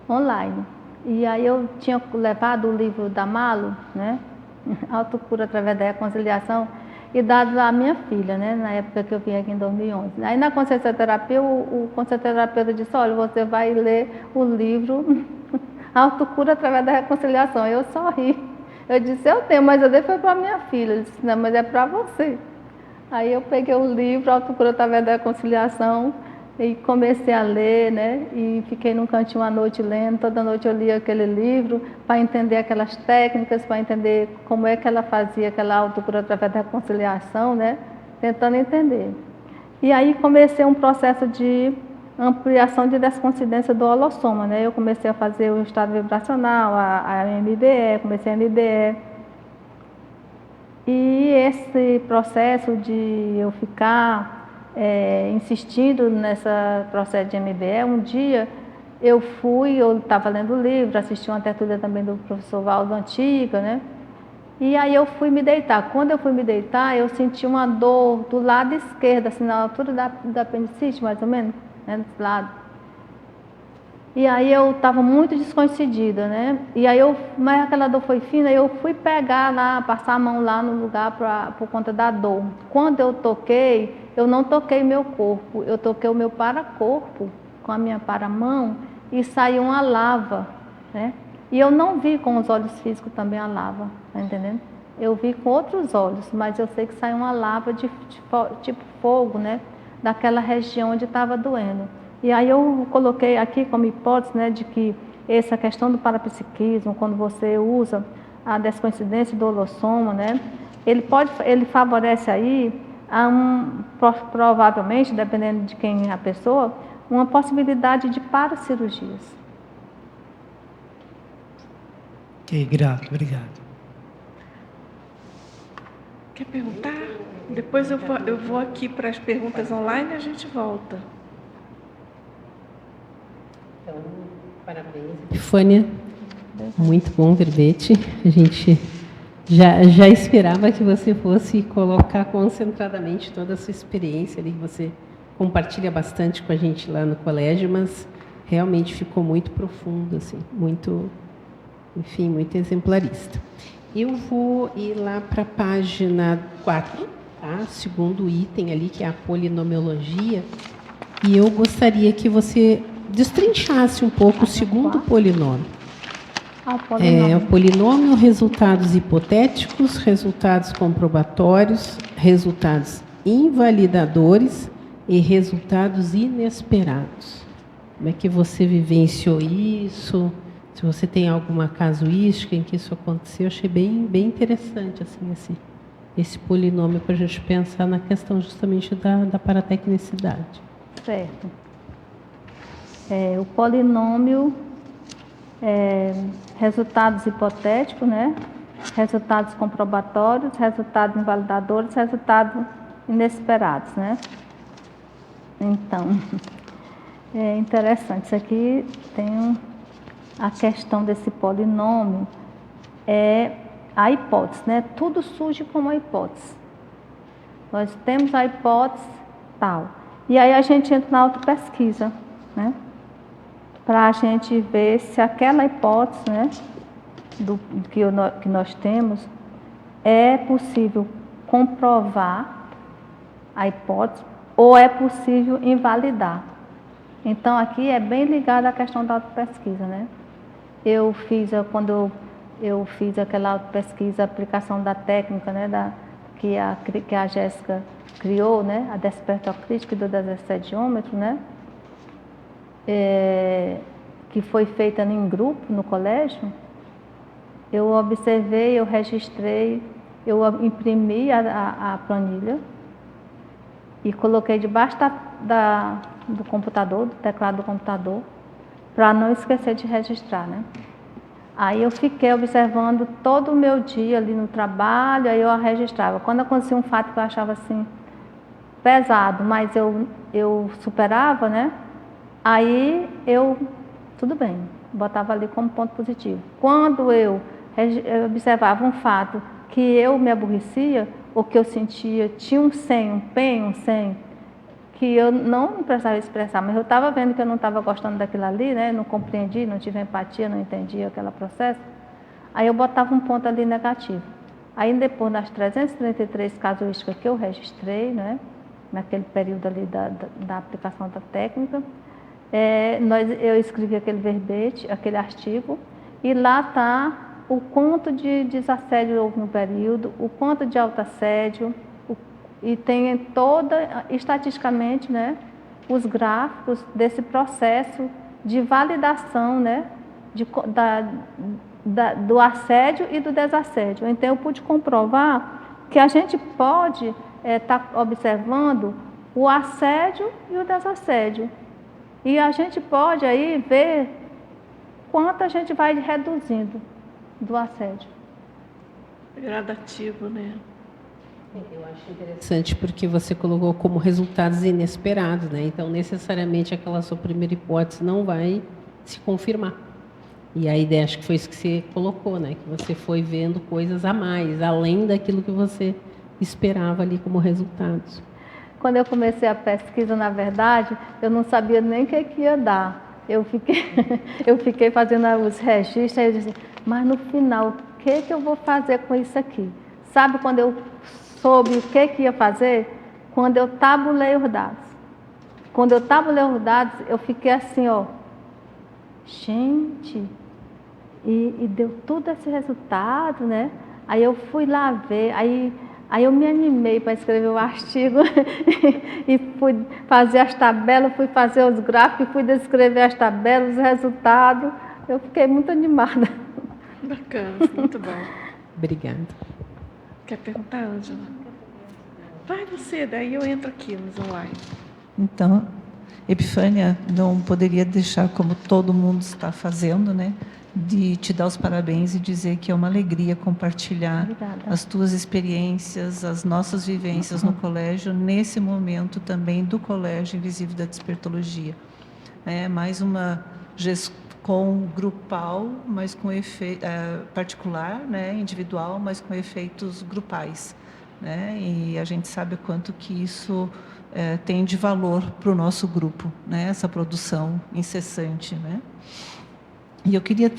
online. E aí eu tinha levado o livro da Malo, né? Autocura através da reconciliação, e dado à minha filha, né? Na época que eu vim aqui em 2011. Aí na consciência terapia, o conscienciaterapeuta disse, olha, você vai ler o livro Autocura através da reconciliação. Eu só ri. Eu disse, eu tenho, mas eu dei foi para minha filha. Ele disse, não, mas é para você. Aí eu peguei o livro Autocura através da reconciliação e comecei a ler, né? E fiquei num cantinho à noite lendo. Toda noite eu lia aquele livro para entender aquelas técnicas, para entender como é que ela fazia aquela autocura através da reconciliação, né? Tentando entender. E aí comecei um processo de ampliação de desconsciência do holossoma, né? Eu comecei a fazer o estado vibracional, a MBE, comecei a MBE. E esse processo de eu ficar insistindo nesse processo de MBE, um dia eu estava lendo o livro, assisti uma tertúlia também do professor Valdo Antiga, né? E aí eu fui me deitar. Quando eu fui me deitar, eu senti uma dor do lado esquerdo, assim, na altura da apendicite, mais ou menos, né, desse lado. E aí eu estava muito descoincidida, né? E aí mas aquela dor foi fina, eu fui pegar lá, passar a mão lá no lugar por conta da dor. Quando eu toquei, eu não toquei meu corpo, eu toquei o meu paracorpo com a minha paramão e saiu uma lava, né? E eu não vi com os olhos físicos também a lava, tá entendendo? Eu vi com outros olhos, mas eu sei que saiu uma lava de tipo fogo, né? Daquela região onde estava doendo. E aí eu coloquei aqui como hipótese, né, de que essa questão do parapsiquismo, quando você usa a descoincidência do holossoma, né, ele favorece aí provavelmente, dependendo de quem é a pessoa, uma possibilidade de paracirurgias. Ok, grato, obrigado. Quer perguntar? Depois eu vou aqui para as perguntas online e a gente volta. Então, parabéns, Epifânia. Muito bom verbete. A gente já esperava que você fosse colocar concentradamente toda a sua experiência ali, que você compartilha bastante com a gente lá no colégio, mas realmente ficou muito profundo, assim, muito, enfim, muito exemplarista. Eu vou ir lá para a página 4, tá? Segundo item ali, que é a polinomiologia, e eu gostaria que você destrinchasse um pouco o segundo polinômio. O polinômio, resultados hipotéticos, resultados comprobatórios, resultados invalidadores e resultados inesperados. Como é que você vivenciou isso? Se você tem alguma casuística em que isso aconteceu, eu achei bem interessante assim, esse polinômio para a gente pensar na questão justamente da paratecnicidade. Certo. O polinômio, resultados hipotéticos, né? Resultados comprobatórios, resultados invalidadores, resultados inesperados, né? Então, é interessante. Isso aqui tem a questão desse polinômio, a hipótese, né? Tudo surge como uma hipótese. Nós temos a hipótese tal. E aí a gente entra na autopesquisa, né? Para a gente ver se aquela hipótese, né, que nós temos, é possível comprovar a hipótese ou é possível invalidar. Então, aqui é bem ligado à questão da autopesquisa, né? Quando eu fiz aquela autopesquisa, a aplicação da técnica, né, que a Jéssica criou, né, a despertocrítica do 17ômetro, né? Que foi feita em grupo no colégio, eu observei, eu registrei, eu imprimi a planilha e coloquei debaixo do computador, do teclado do computador, para não esquecer de registrar, né? Aí eu fiquei observando todo o meu dia ali no trabalho, aí eu a registrava. Quando acontecia um fato que eu achava assim pesado, mas eu superava, né? Aí tudo bem, botava ali como ponto positivo. Quando eu observava um fato que eu me aborrecia, ou que eu sentia, tinha um sem, que eu não precisava expressar, mas eu estava vendo que eu não estava gostando daquilo ali, né? Não compreendi, não tive empatia, não entendi aquele processo. Aí eu botava um ponto ali negativo. Aí depois das 333 casuísticas que eu registrei, né? Naquele período ali da aplicação da técnica, eu escrevi aquele verbete, aquele artigo, e lá está o quanto de desassédio houve no período, o quanto de autoassédio, e tem toda, estatisticamente, né, os gráficos desse processo de validação, né, do assédio e do desassédio. Então, eu pude comprovar que a gente pode estar observando o assédio e o desassédio. E a gente pode aí ver quanto a gente vai reduzindo do assédio. Gradativo, né? Eu acho interessante porque você colocou como resultados inesperados, né? Então, necessariamente, aquela sua primeira hipótese não vai se confirmar. E a ideia, acho que foi isso que você colocou, né? Que você foi vendo coisas a mais, além daquilo que você esperava ali como resultados. Quando eu comecei a pesquisa, na verdade, eu não sabia nem o que ia dar. Eu fiquei fazendo os registros, aí eu disse, mas no final, o que eu vou fazer com isso aqui? Sabe quando eu soube o que ia fazer? Quando eu tabulei os dados. Quando eu tabulei os dados, eu fiquei assim, ó, gente, e deu tudo esse resultado, né? Aí eu fui lá ver, aí eu me animei para escrever o artigo e fui fazer as tabelas, fui fazer os gráficos, fui descrever as tabelas, os resultados. Eu fiquei muito animada. Bacana, muito bom. Obrigada. Quer perguntar, Ângela? Vai você, daí eu entro aqui nos online. Então, Epifânia, não poderia deixar, como todo mundo está fazendo, né, de te dar os parabéns e dizer que é uma alegria compartilhar as tuas experiências, as nossas vivências no colégio, nesse momento também do Colégio Invisível da Despertologia. É mais uma GESCOM grupal, mas com efeito particular, né, individual, mas com efeitos grupais, né, e a gente sabe o quanto que isso tem de valor para o nosso grupo, né, essa produção incessante, né. E eu queria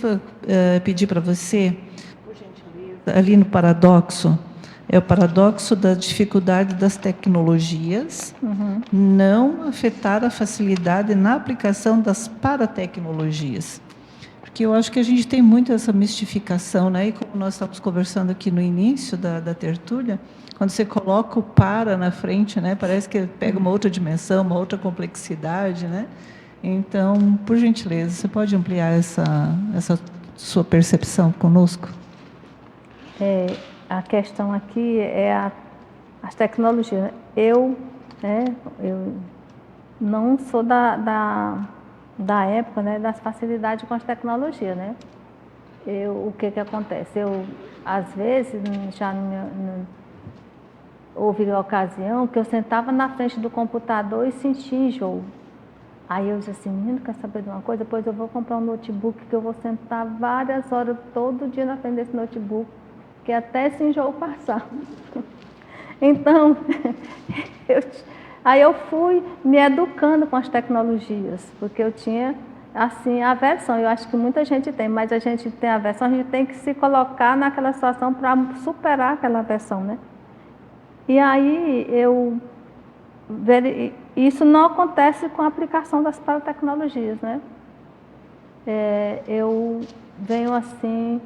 pedir para você, por gentileza, ali no paradoxo, é o paradoxo da dificuldade das tecnologias não afetar a facilidade na aplicação das paratecnologias. Porque eu acho que a gente tem muito essa mistificação, né? E como nós estamos conversando aqui no início da tertúlia, quando você coloca o para na frente, né? Parece que pega uma outra dimensão, uma outra complexidade, né? Então, por gentileza, você pode ampliar essa sua percepção conosco? A questão aqui é as tecnologias. Eu não sou da época, né, das facilidades com as tecnologias, né? O que acontece? Às vezes, já houve ocasião que eu sentava na frente do computador e sentia enjoo. Aí eu disse assim, menino, quer saber de uma coisa? Depois eu vou comprar um notebook que eu vou sentar várias horas todo dia na frente desse notebook, que até esse enjoo passar. Então, aí eu fui me educando com as tecnologias, porque eu tinha, assim, aversão. Eu acho que muita gente tem, mas a gente tem aversão, a gente tem que se colocar naquela situação para superar aquela aversão, né? E aí isso não acontece com a aplicação das paratecnologias, né? Eu venho assim,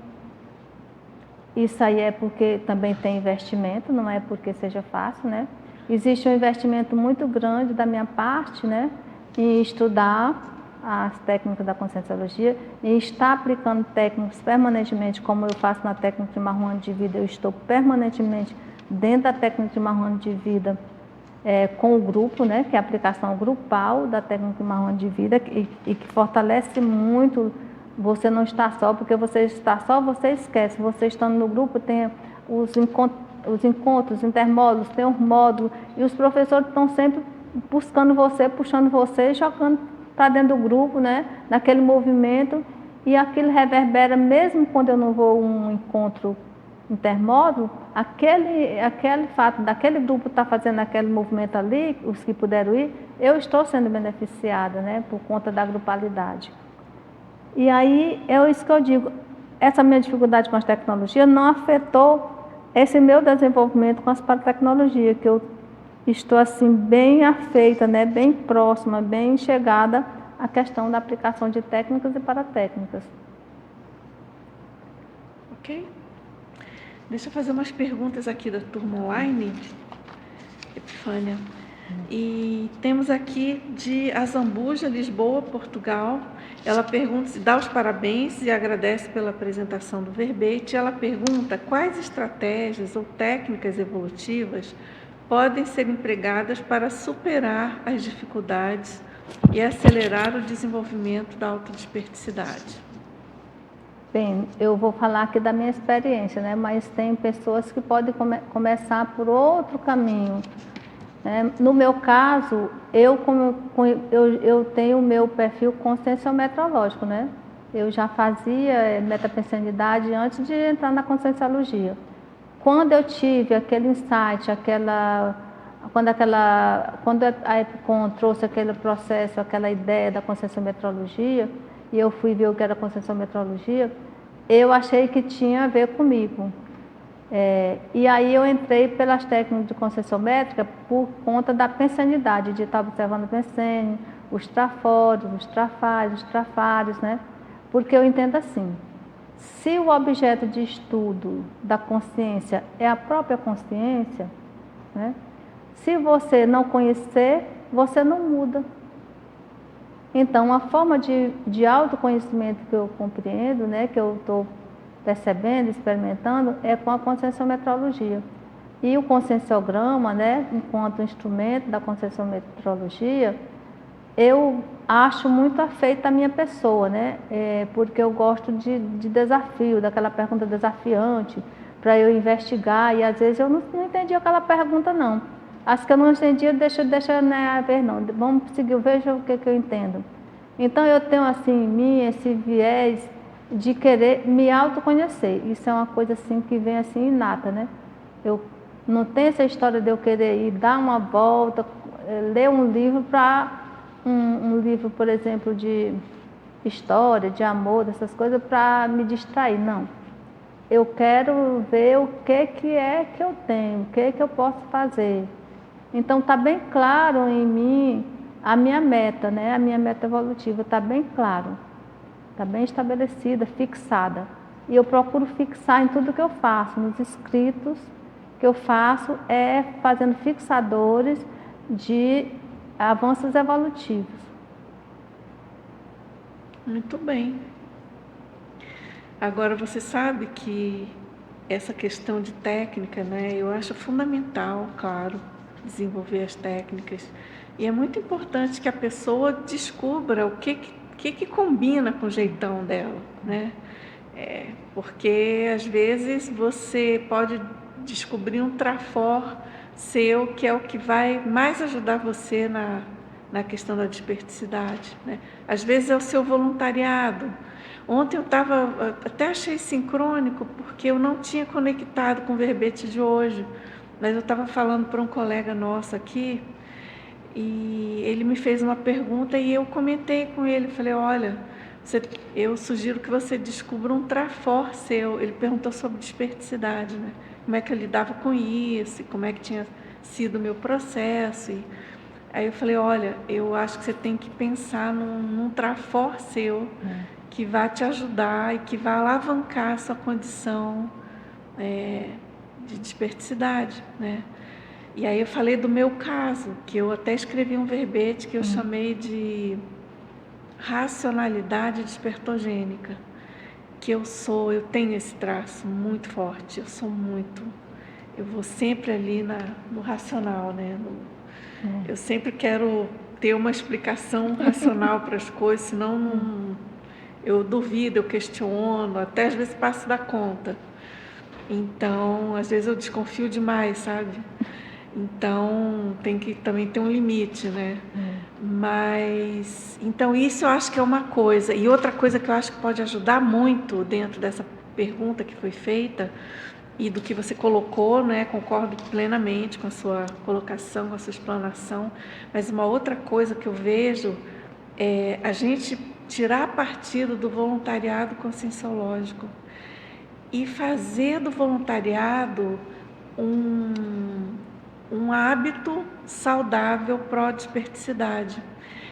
isso aí é porque também tem investimento, não é porque seja fácil, né? Existe um investimento muito grande da minha parte, né, em estudar as técnicas da conscienciologia, em estar aplicando técnicas permanentemente, como eu faço na técnica de Maruana de Vida, eu estou permanentemente dentro da técnica de Maruana de Vida, com o grupo, né, que é a aplicação grupal da técnica de Maruana de Vida, e que fortalece muito. Você não está só, porque você está só, você esquece. Você estando no grupo, tem os encontros, intermódulos, tem os módulos, e os professores estão sempre buscando você, puxando você, jogando para dentro do grupo, né, naquele movimento, e aquilo reverbera, mesmo quando eu não vou a um encontro intermódulo, aquele fato daquele grupo estar fazendo aquele movimento ali, os que puderam ir, eu estou sendo beneficiada, né, por conta da grupalidade. E aí, é isso que eu digo, essa minha dificuldade com as tecnologias não afetou esse meu desenvolvimento com as paratecnologias, que eu estou assim bem afeita, né, bem próxima, bem chegada à questão da aplicação de técnicas e paratécnicas. Ok? Deixa eu fazer umas perguntas aqui da turma online, Epifânia. E temos aqui de Azambuja, Lisboa, Portugal. Ela pergunta, se dá os parabéns e agradece pela apresentação do verbete. Ela pergunta quais estratégias ou técnicas evolutivas podem ser empregadas para superar as dificuldades e acelerar o desenvolvimento da autodesperticidade. Bem, eu vou falar aqui da minha experiência, né? Mas tem pessoas que podem começar por outro caminho. Né? No meu caso, eu tenho o meu perfil conscienciometrológico, né? Eu já fazia metapensanidade antes de entrar na conscienciologia. Quando eu tive aquele insight, quando a Epicon trouxe aquele processo, aquela ideia da conscienciometrologia, e eu fui ver o que era conscienciometrologia, eu achei que tinha a ver comigo. E aí eu entrei pelas técnicas de conscienciométrica por conta da pensanidade, de estar observando a pensene, os trafórios, os trafários, né? Porque eu entendo assim, se o objeto de estudo da consciência é a própria consciência, né? Se você não conhecer, você não muda. Então, a forma de autoconhecimento que eu compreendo, né, que eu estou percebendo, experimentando, é com a conscienciometrologia. E o conscienciograma, né, enquanto instrumento da conscienciometrologia, eu acho muito afeito à minha pessoa, né, porque eu gosto de desafio, daquela pergunta desafiante, para eu investigar, e às vezes eu não entendi aquela pergunta, não. As que eu não entendi, deixa né, ver, não. Vamos seguir, veja o que eu entendo. Então, eu tenho, assim, em mim, esse viés de querer me autoconhecer. Isso é uma coisa, assim, que vem, assim, inata, né? Eu não tenho essa história de eu querer ir dar uma volta, ler um livro um livro, por exemplo, de história, de amor, dessas coisas, para me distrair. Não. Eu quero ver o que é que eu tenho, o que eu posso fazer. Então, está bem claro em mim a minha meta, né? A minha meta evolutiva está bem claro, está bem estabelecida, fixada. E eu procuro fixar em tudo que eu faço, nos escritos que eu faço, fazendo fixadores de avanços evolutivos. Muito bem. Agora, você sabe que essa questão de técnica, né? Eu acho fundamental, claro, desenvolver as técnicas. E é muito importante que a pessoa descubra o que combina com o jeitão dela, né? Porque, às vezes, você pode descobrir um trafor seu, que é o que vai mais ajudar você na questão da desperticidade, né? Às vezes é o seu voluntariado. Ontem eu até achei sincrônico, porque eu não tinha conectado com o verbete de hoje, mas eu estava falando para um colega nosso aqui, e ele me fez uma pergunta e eu comentei com ele, falei, olha, eu sugiro que você descubra um trafor seu. Ele perguntou sobre desperticidade, né? Como é que eu lidava com isso, como é que tinha sido o meu processo. Aí eu falei, olha, eu acho que você tem que pensar num trafor seu, que vai te ajudar e que vai alavancar a sua condição de desperticidade, né? E aí eu falei do meu caso, que eu até escrevi um verbete que eu chamei de racionalidade despertogênica, que eu tenho esse traço muito forte, eu vou sempre ali no racional, né? Eu sempre quero ter uma explicação racional para as coisas, senão eu duvido, eu questiono, até às vezes passo da conta. Então, às vezes eu desconfio demais, sabe? Então, tem que também ter um limite, né? Mas, então, isso eu acho que é uma coisa. E outra coisa que eu acho que pode ajudar muito dentro dessa pergunta que foi feita e do que você colocou, né? Concordo plenamente com a sua colocação, com a sua explanação, mas uma outra coisa que eu vejo é a gente tirar partido do voluntariado conscienciológico e fazer do voluntariado um hábito saudável pró-desperticidade.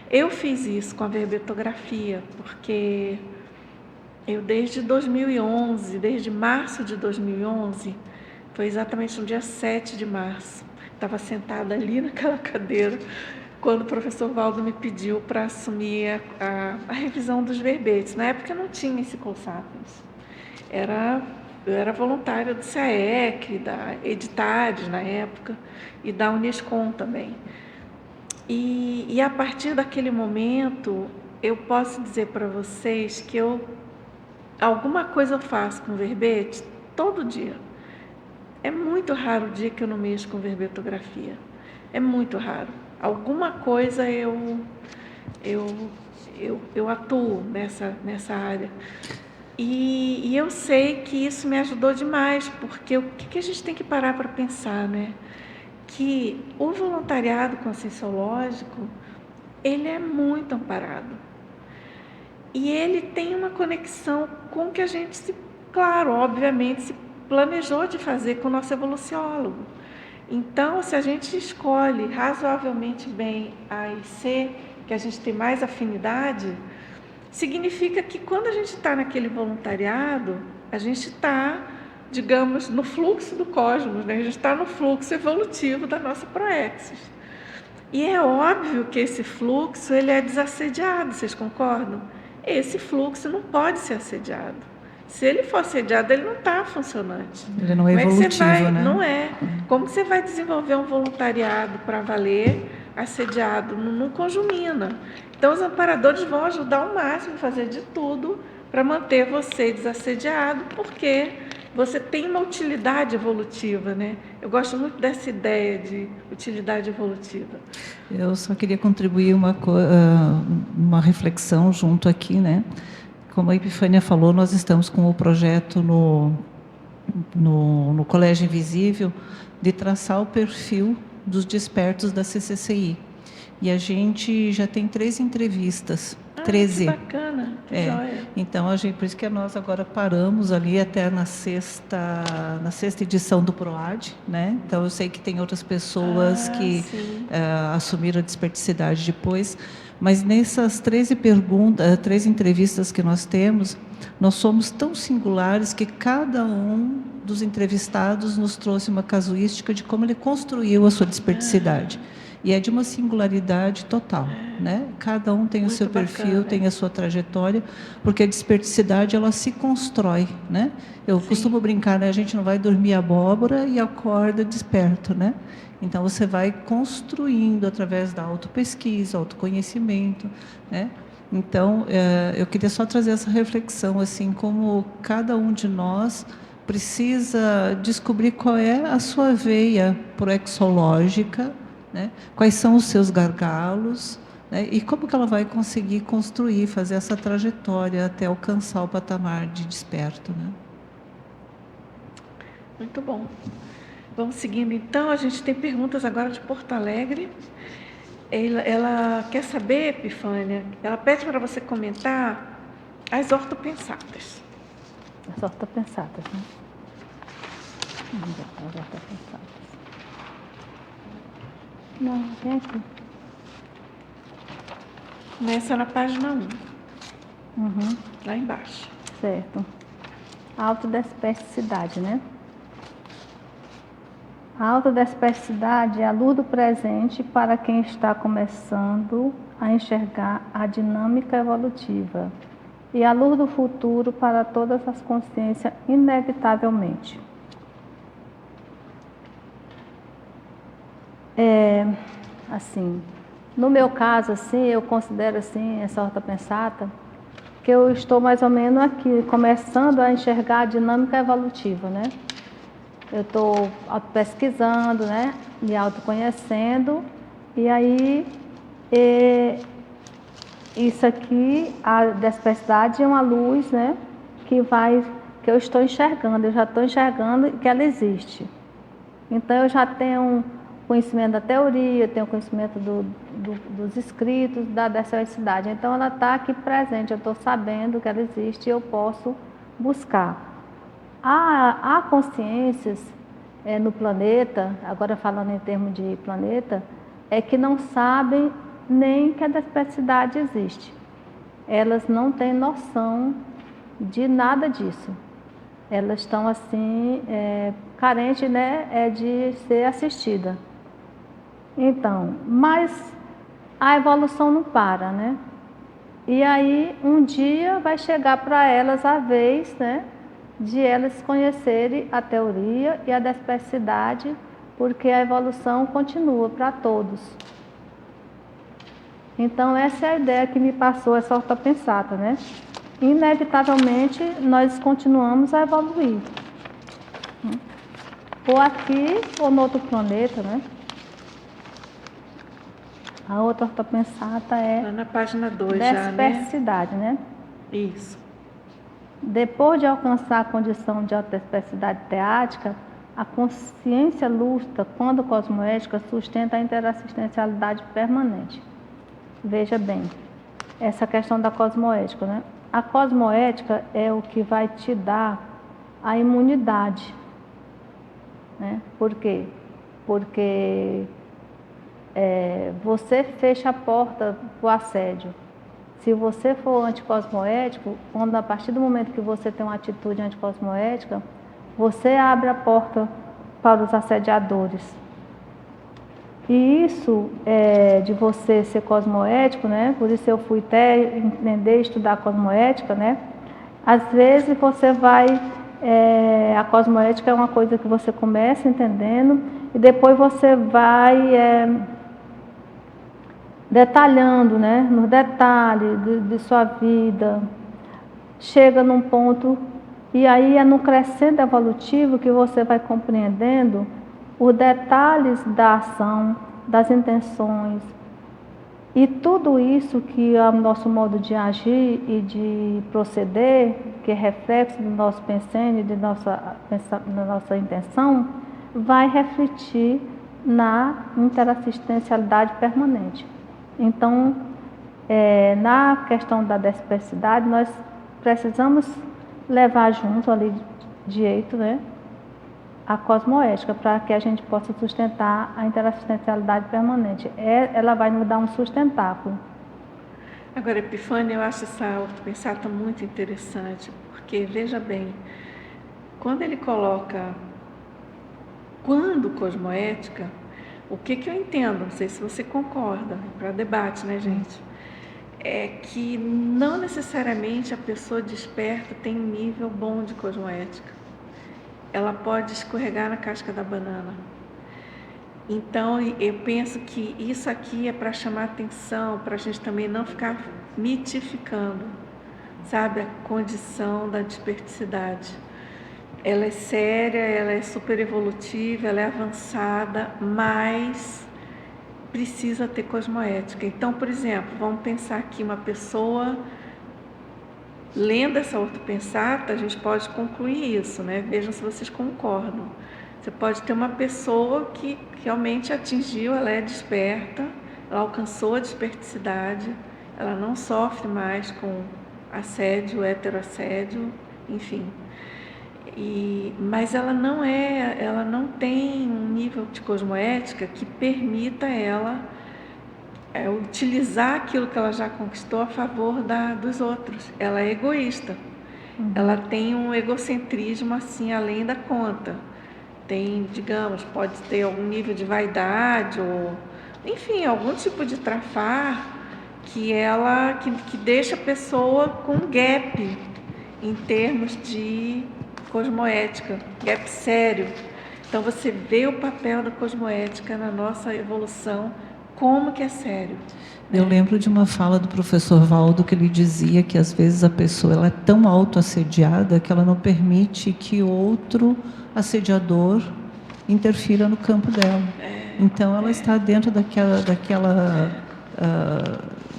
Eu fiz isso com a verbetografia, porque eu desde 2011, desde março de 2011, foi exatamente no dia 7 de março, estava sentada ali naquela cadeira, quando o professor Valdo me pediu para assumir a revisão dos verbetes. Na época não tinha esse Sapiens. Eu era voluntária do CAEC, da Editares na época, e da Unescom também. E a partir daquele momento, eu posso dizer para vocês que alguma coisa eu faço com verbete todo dia. É muito raro o dia que eu não mexo com verbetografia. É muito raro. Alguma coisa eu atuo nessa área. E eu sei que isso me ajudou demais, porque o que a gente tem que parar para pensar, né? Que o voluntariado conscienciológico, ele é muito amparado. E ele tem uma conexão com o que a gente, claro, obviamente, se planejou de fazer com o nosso evoluciólogo. Então, se a gente escolhe razoavelmente bem A e C, que a gente tem mais afinidade, significa que quando a gente está naquele voluntariado, a gente está, digamos, no fluxo do cosmos, né? A gente está no fluxo evolutivo da nossa proexis. E é óbvio que esse fluxo ele é desassediado, vocês concordam? Esse fluxo não pode ser assediado. Se ele for assediado, ele não está funcionante. Ele não é evolutivo, né? Não é. Como você vai desenvolver um voluntariado para valer assediado? Não conjumina. Então, os amparadores vão ajudar ao máximo, fazer de tudo para manter você desassediado, porque você tem uma utilidade evolutiva, né? Eu gosto muito dessa ideia de utilidade evolutiva. Eu só queria contribuir uma reflexão junto aqui, né? Como a Epifânia falou, nós estamos com o projeto no Colégio Invisível de traçar o perfil dos despertos da CCCI. E a gente já tem 3 entrevistas. 13. Que bacana, que joia. Então, por isso que nós agora paramos ali até na sexta edição do PROAD, né? Então, eu sei que tem outras pessoas que assumiram a desperticidade depois, mas nessas 3 entrevistas que nós temos, nós somos tão singulares que cada um dos entrevistados nos trouxe uma casuística de como ele construiu a sua desperticidade. E é de uma singularidade total, né? Cada um tem o seu perfil, tem a sua trajetória, porque a desperticidade, ela se constrói, né? Eu costumo brincar, né? A gente não vai dormir abóbora e acorda desperto, né? Então, você vai construindo através da autopesquisa, autoconhecimento, né? Então, eu queria só trazer essa reflexão, assim, como cada um de nós precisa descobrir qual é a sua veia proexológica, né? Quais são os seus gargalos, né? E como que ela vai conseguir construir, fazer essa trajetória até alcançar o patamar de desperto, né? Muito bom. Vamos seguindo, então. A gente tem perguntas agora de Porto Alegre. Ela quer saber, Epifânia, ela pede para você comentar as ortopensatas. As ortopensatas, né? As ortopensatas. Não, vem aqui. Começa na página 1. Uhum. Lá embaixo. Certo. Autodesperticidade, né? A autodesperticidade é a luz do presente para quem está começando a enxergar a dinâmica evolutiva e a luz do futuro para todas as consciências, inevitavelmente. Assim, no meu caso, assim, eu considero assim, essa ortopensata, que eu estou mais ou menos aqui, começando a enxergar a dinâmica evolutiva, né? Eu estou pesquisando, né? Me autoconhecendo, e aí isso aqui, a desperticidade é uma luz, né? que eu estou enxergando, eu já estou enxergando que ela existe. Então, eu já tenho conhecimento da teoria, tenho conhecimento dos escritos, dessa entidade. Então, ela está aqui presente, eu estou sabendo que ela existe e eu posso buscar. Há consciências no planeta, agora falando em termos de planeta, que não sabem nem que a diversidade existe. Elas não têm noção de nada disso. Elas estão assim, carentes, né, de ser assistida. Então, mas a evolução não para, né? E aí, um dia vai chegar para elas a vez, né, de elas conhecerem a teoria e a diversidade, porque a evolução continua para todos. Então, essa é a ideia que me passou essa ortopensata, né? Inevitavelmente, nós continuamos a evoluir. Ou aqui, ou no outro planeta, né? A outra ortopensata Lá na página 2 já, né? Diversidade, né? Isso. Depois de alcançar a condição de autodispersidade teática, a consciência lúcida, quando cosmoética, sustenta a interassistencialidade permanente. Veja bem, essa questão da cosmoética, né? A cosmoética é o que vai te dar a imunidade, né? Por quê? Porque você fecha a porta para o assédio. Se você for anticosmoético, a partir do momento que você tem uma atitude anticosmoética, você abre a porta para os assediadores. E isso de você ser cosmoético, né? Por isso eu fui até entender, estudar cosmoética, né? Às vezes você vai... a cosmoética é uma coisa que você começa entendendo e depois você vai... detalhando, né, nos detalhes de sua vida, chega num ponto, e aí é no crescendo evolutivo que você vai compreendendo os detalhes da ação, das intenções, e tudo isso que é o nosso modo de agir e de proceder, que é reflexo do nosso pensênio, da nossa intenção, vai refletir na interassistencialidade permanente. Então, na questão da diversidade, nós precisamos levar junto ali direito, né, a cosmoética, para que a gente possa sustentar a interassistencialidade permanente. Ela vai nos dar um sustentáculo. Agora, Epifânia, eu acho essa ortopensata muito interessante, porque, veja bem, quando ele coloca quando cosmoética, o que eu entendo, não sei se você concorda, para debate, né, gente? É que não necessariamente a pessoa desperta tem um nível bom de cosmoética. Ela pode escorregar na casca da banana. Então, eu penso que isso aqui é para chamar atenção, para a gente também não ficar mitificando, sabe, a condição da desperticidade. Ela é séria, ela é super evolutiva, ela é avançada, mas precisa ter cosmoética. Então, por exemplo, vamos pensar aqui uma pessoa, lendo essa ortopensata, a gente pode concluir isso, né? Vejam se vocês concordam. Você pode ter uma pessoa que realmente atingiu, ela é desperta, ela alcançou a desperticidade, ela não sofre mais com assédio, heteroassédio, enfim. Mas ela não tem um nível de cosmoética que permita ela utilizar aquilo que ela já conquistou a favor dos outros. Ela é egoísta. Ela tem um egocentrismo assim além da conta. Tem, digamos, pode ter algum nível de vaidade ou, enfim, algum tipo de trafar que deixa a pessoa com gap em termos de cosmoética, gap sério. Então você vê o papel da cosmoética na nossa evolução, como que é sério. Eu lembro de uma fala do professor Valdo que ele dizia que às vezes a pessoa ela é tão autoassediada que ela não permite que outro assediador interfira no campo dela. Então ela está dentro daquela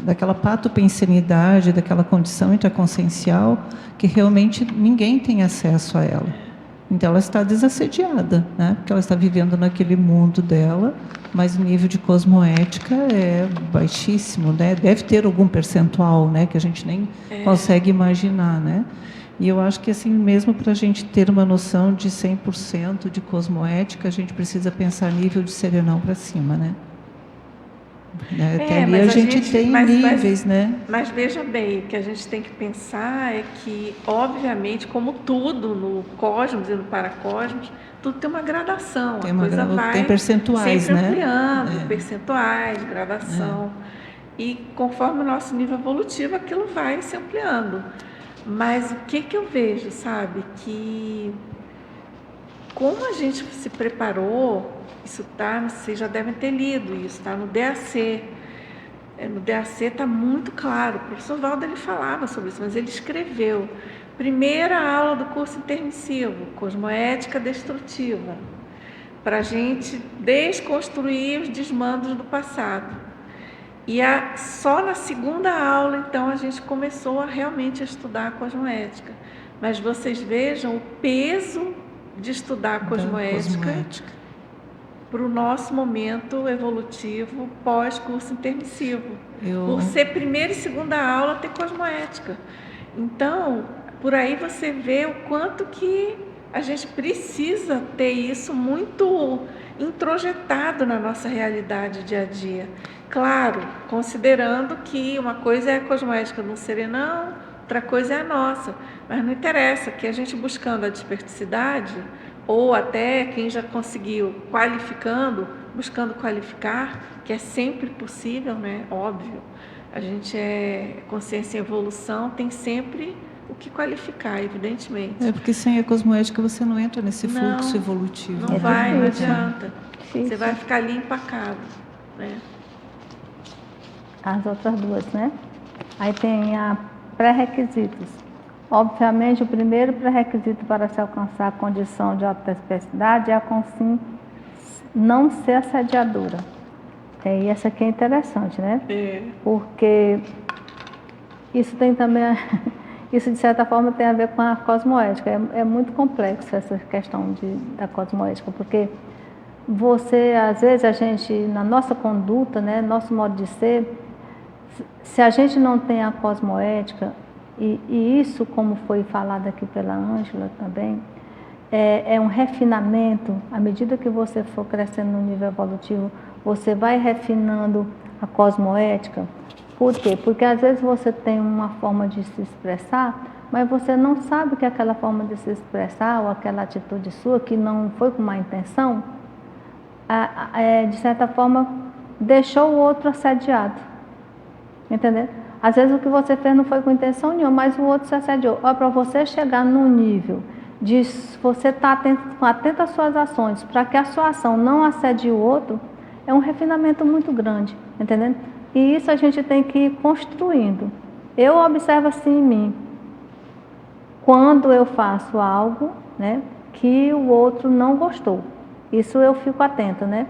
daquela patopensenidade, daquela condição intraconsciencial que realmente ninguém tem acesso a ela. Então ela está desassediada, né? Porque ela está vivendo naquele mundo dela, mas o nível de cosmoética é baixíssimo, né? Deve ter algum percentual, né? Que a gente nem consegue imaginar, né? E eu acho que assim mesmo para a gente ter uma noção de 100% de cosmoética, a gente precisa pensar nível de serenão para cima, né? Até ali a gente tem níveis, né? Mas veja bem, o que a gente tem que pensar é que, obviamente, como tudo no cosmos e no paracosmos, tudo tem uma gradação. Tem percentuais, sempre né? ampliando, percentuais, gradação. E conforme o nosso nível evolutivo, aquilo vai se ampliando. Mas o que eu vejo, sabe? Que como a gente se preparou, isso está, vocês já devem ter lido, isso está no DAC. No DAC está muito claro. O professor Valdo ele falava sobre isso, mas ele escreveu. Primeira aula do curso intermissivo, Cosmoética Destrutiva, para a gente desconstruir os desmandos do passado. E só na segunda aula, então, a gente começou realmente a estudar a cosmoética. Mas vocês vejam o peso de estudar a cosmoética para o nosso momento evolutivo pós-curso intermissivo. Por ser primeira e segunda aula, ter cosmoética. Então, por aí você vê o quanto que a gente precisa ter isso muito introjetado na nossa realidade dia a dia. Claro, considerando que uma coisa é a cosmoética de um serenão, outra coisa é a nossa. Mas não interessa, que a gente buscando a desperticidade, ou até quem já conseguiu qualificando, buscando qualificar, que é sempre possível, né? Óbvio. A gente é consciência em evolução, tem sempre o que qualificar, evidentemente. Porque sem a cosmoética você não entra nesse fluxo evolutivo. Não vai, não adianta. Você vai ficar ali empacado, né? As outras duas, né? Aí tem a pré-requisitos. Obviamente, o primeiro pré-requisito para se alcançar a condição de autodesperticidade é a consciência não ser assediadora. E essa aqui é interessante, né? Porque isso tem também, isso de certa forma tem a ver com a cosmoética. É muito complexo essa questão da cosmoética, porque você, às vezes, a gente, na nossa conduta, né, nosso modo de ser, se a gente não tem a cosmoética, e isso, como foi falado aqui pela Ângela também, é um refinamento. À medida que você for crescendo no nível evolutivo, você vai refinando a cosmoética. Por quê? Porque às vezes você tem uma forma de se expressar, mas você não sabe que aquela forma de se expressar ou aquela atitude sua, que não foi com má intenção, de certa forma, deixou o outro assediado. Entendeu? Às vezes o que você fez não foi com intenção nenhuma, mas o outro se assediou. Para você chegar num nível de você estar atento às suas ações, para que a sua ação não assedie o outro, é um refinamento muito grande, entendeu? E isso a gente tem que ir construindo. Eu observo assim em mim, quando eu faço algo, né, que o outro não gostou. Isso eu fico atenta, né?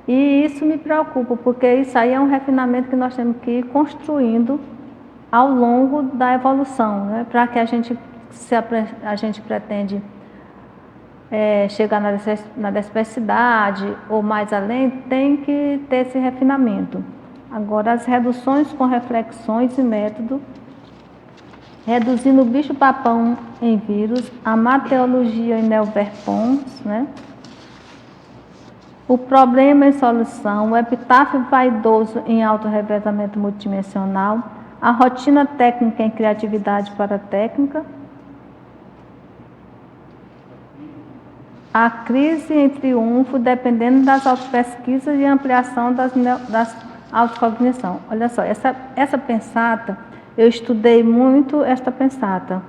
E isso me preocupa, porque isso aí é um refinamento que nós temos que ir construindo ao longo da evolução, né? Para que a gente, se a gente pretende chegar na desperticidade ou mais além, tem que ter esse refinamento. Agora, as reduções com reflexões e método, reduzindo o bicho-papão em vírus, a mateologia em neoverpons, né? O problema em solução, o epitáfio vaidoso em autorrevezamento multidimensional, a rotina técnica em criatividade para a técnica, a crise em triunfo, dependendo das autopesquisas e ampliação das autocognição. Olha só, essa pensata, eu estudei muito esta pensata,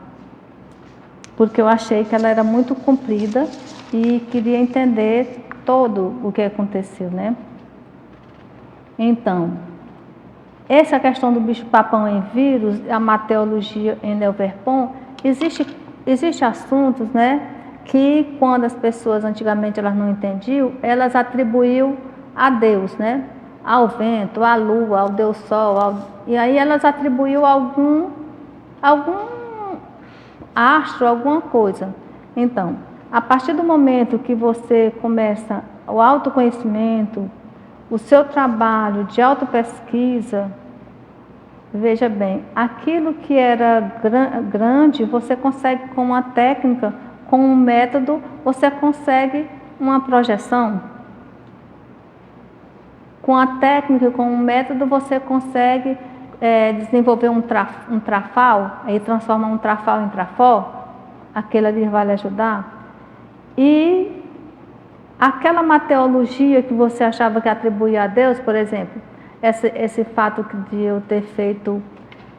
porque eu achei que ela era muito comprida e queria entender todo o que aconteceu, né? Então, essa questão do bicho-papão em vírus, a mateologia em neoverpon, existe assuntos, né, que quando as pessoas antigamente elas não entendiam, elas atribuíam a Deus, né? ao vento, à lua, ao Deus Sol, e aí elas atribuíam algum astro, alguma coisa. Então, a partir do momento que você começa o autoconhecimento, o seu trabalho de autopesquisa, veja bem, aquilo que era grande, você consegue com uma técnica, com um método, você consegue uma projeção. Com a técnica, com um método, você consegue desenvolver um trafal, aí transformar um trafal em trafó, aquele ali vai lhe ajudar. E aquela mateologia que você achava que atribuía a Deus, por exemplo, esse fato de eu ter feito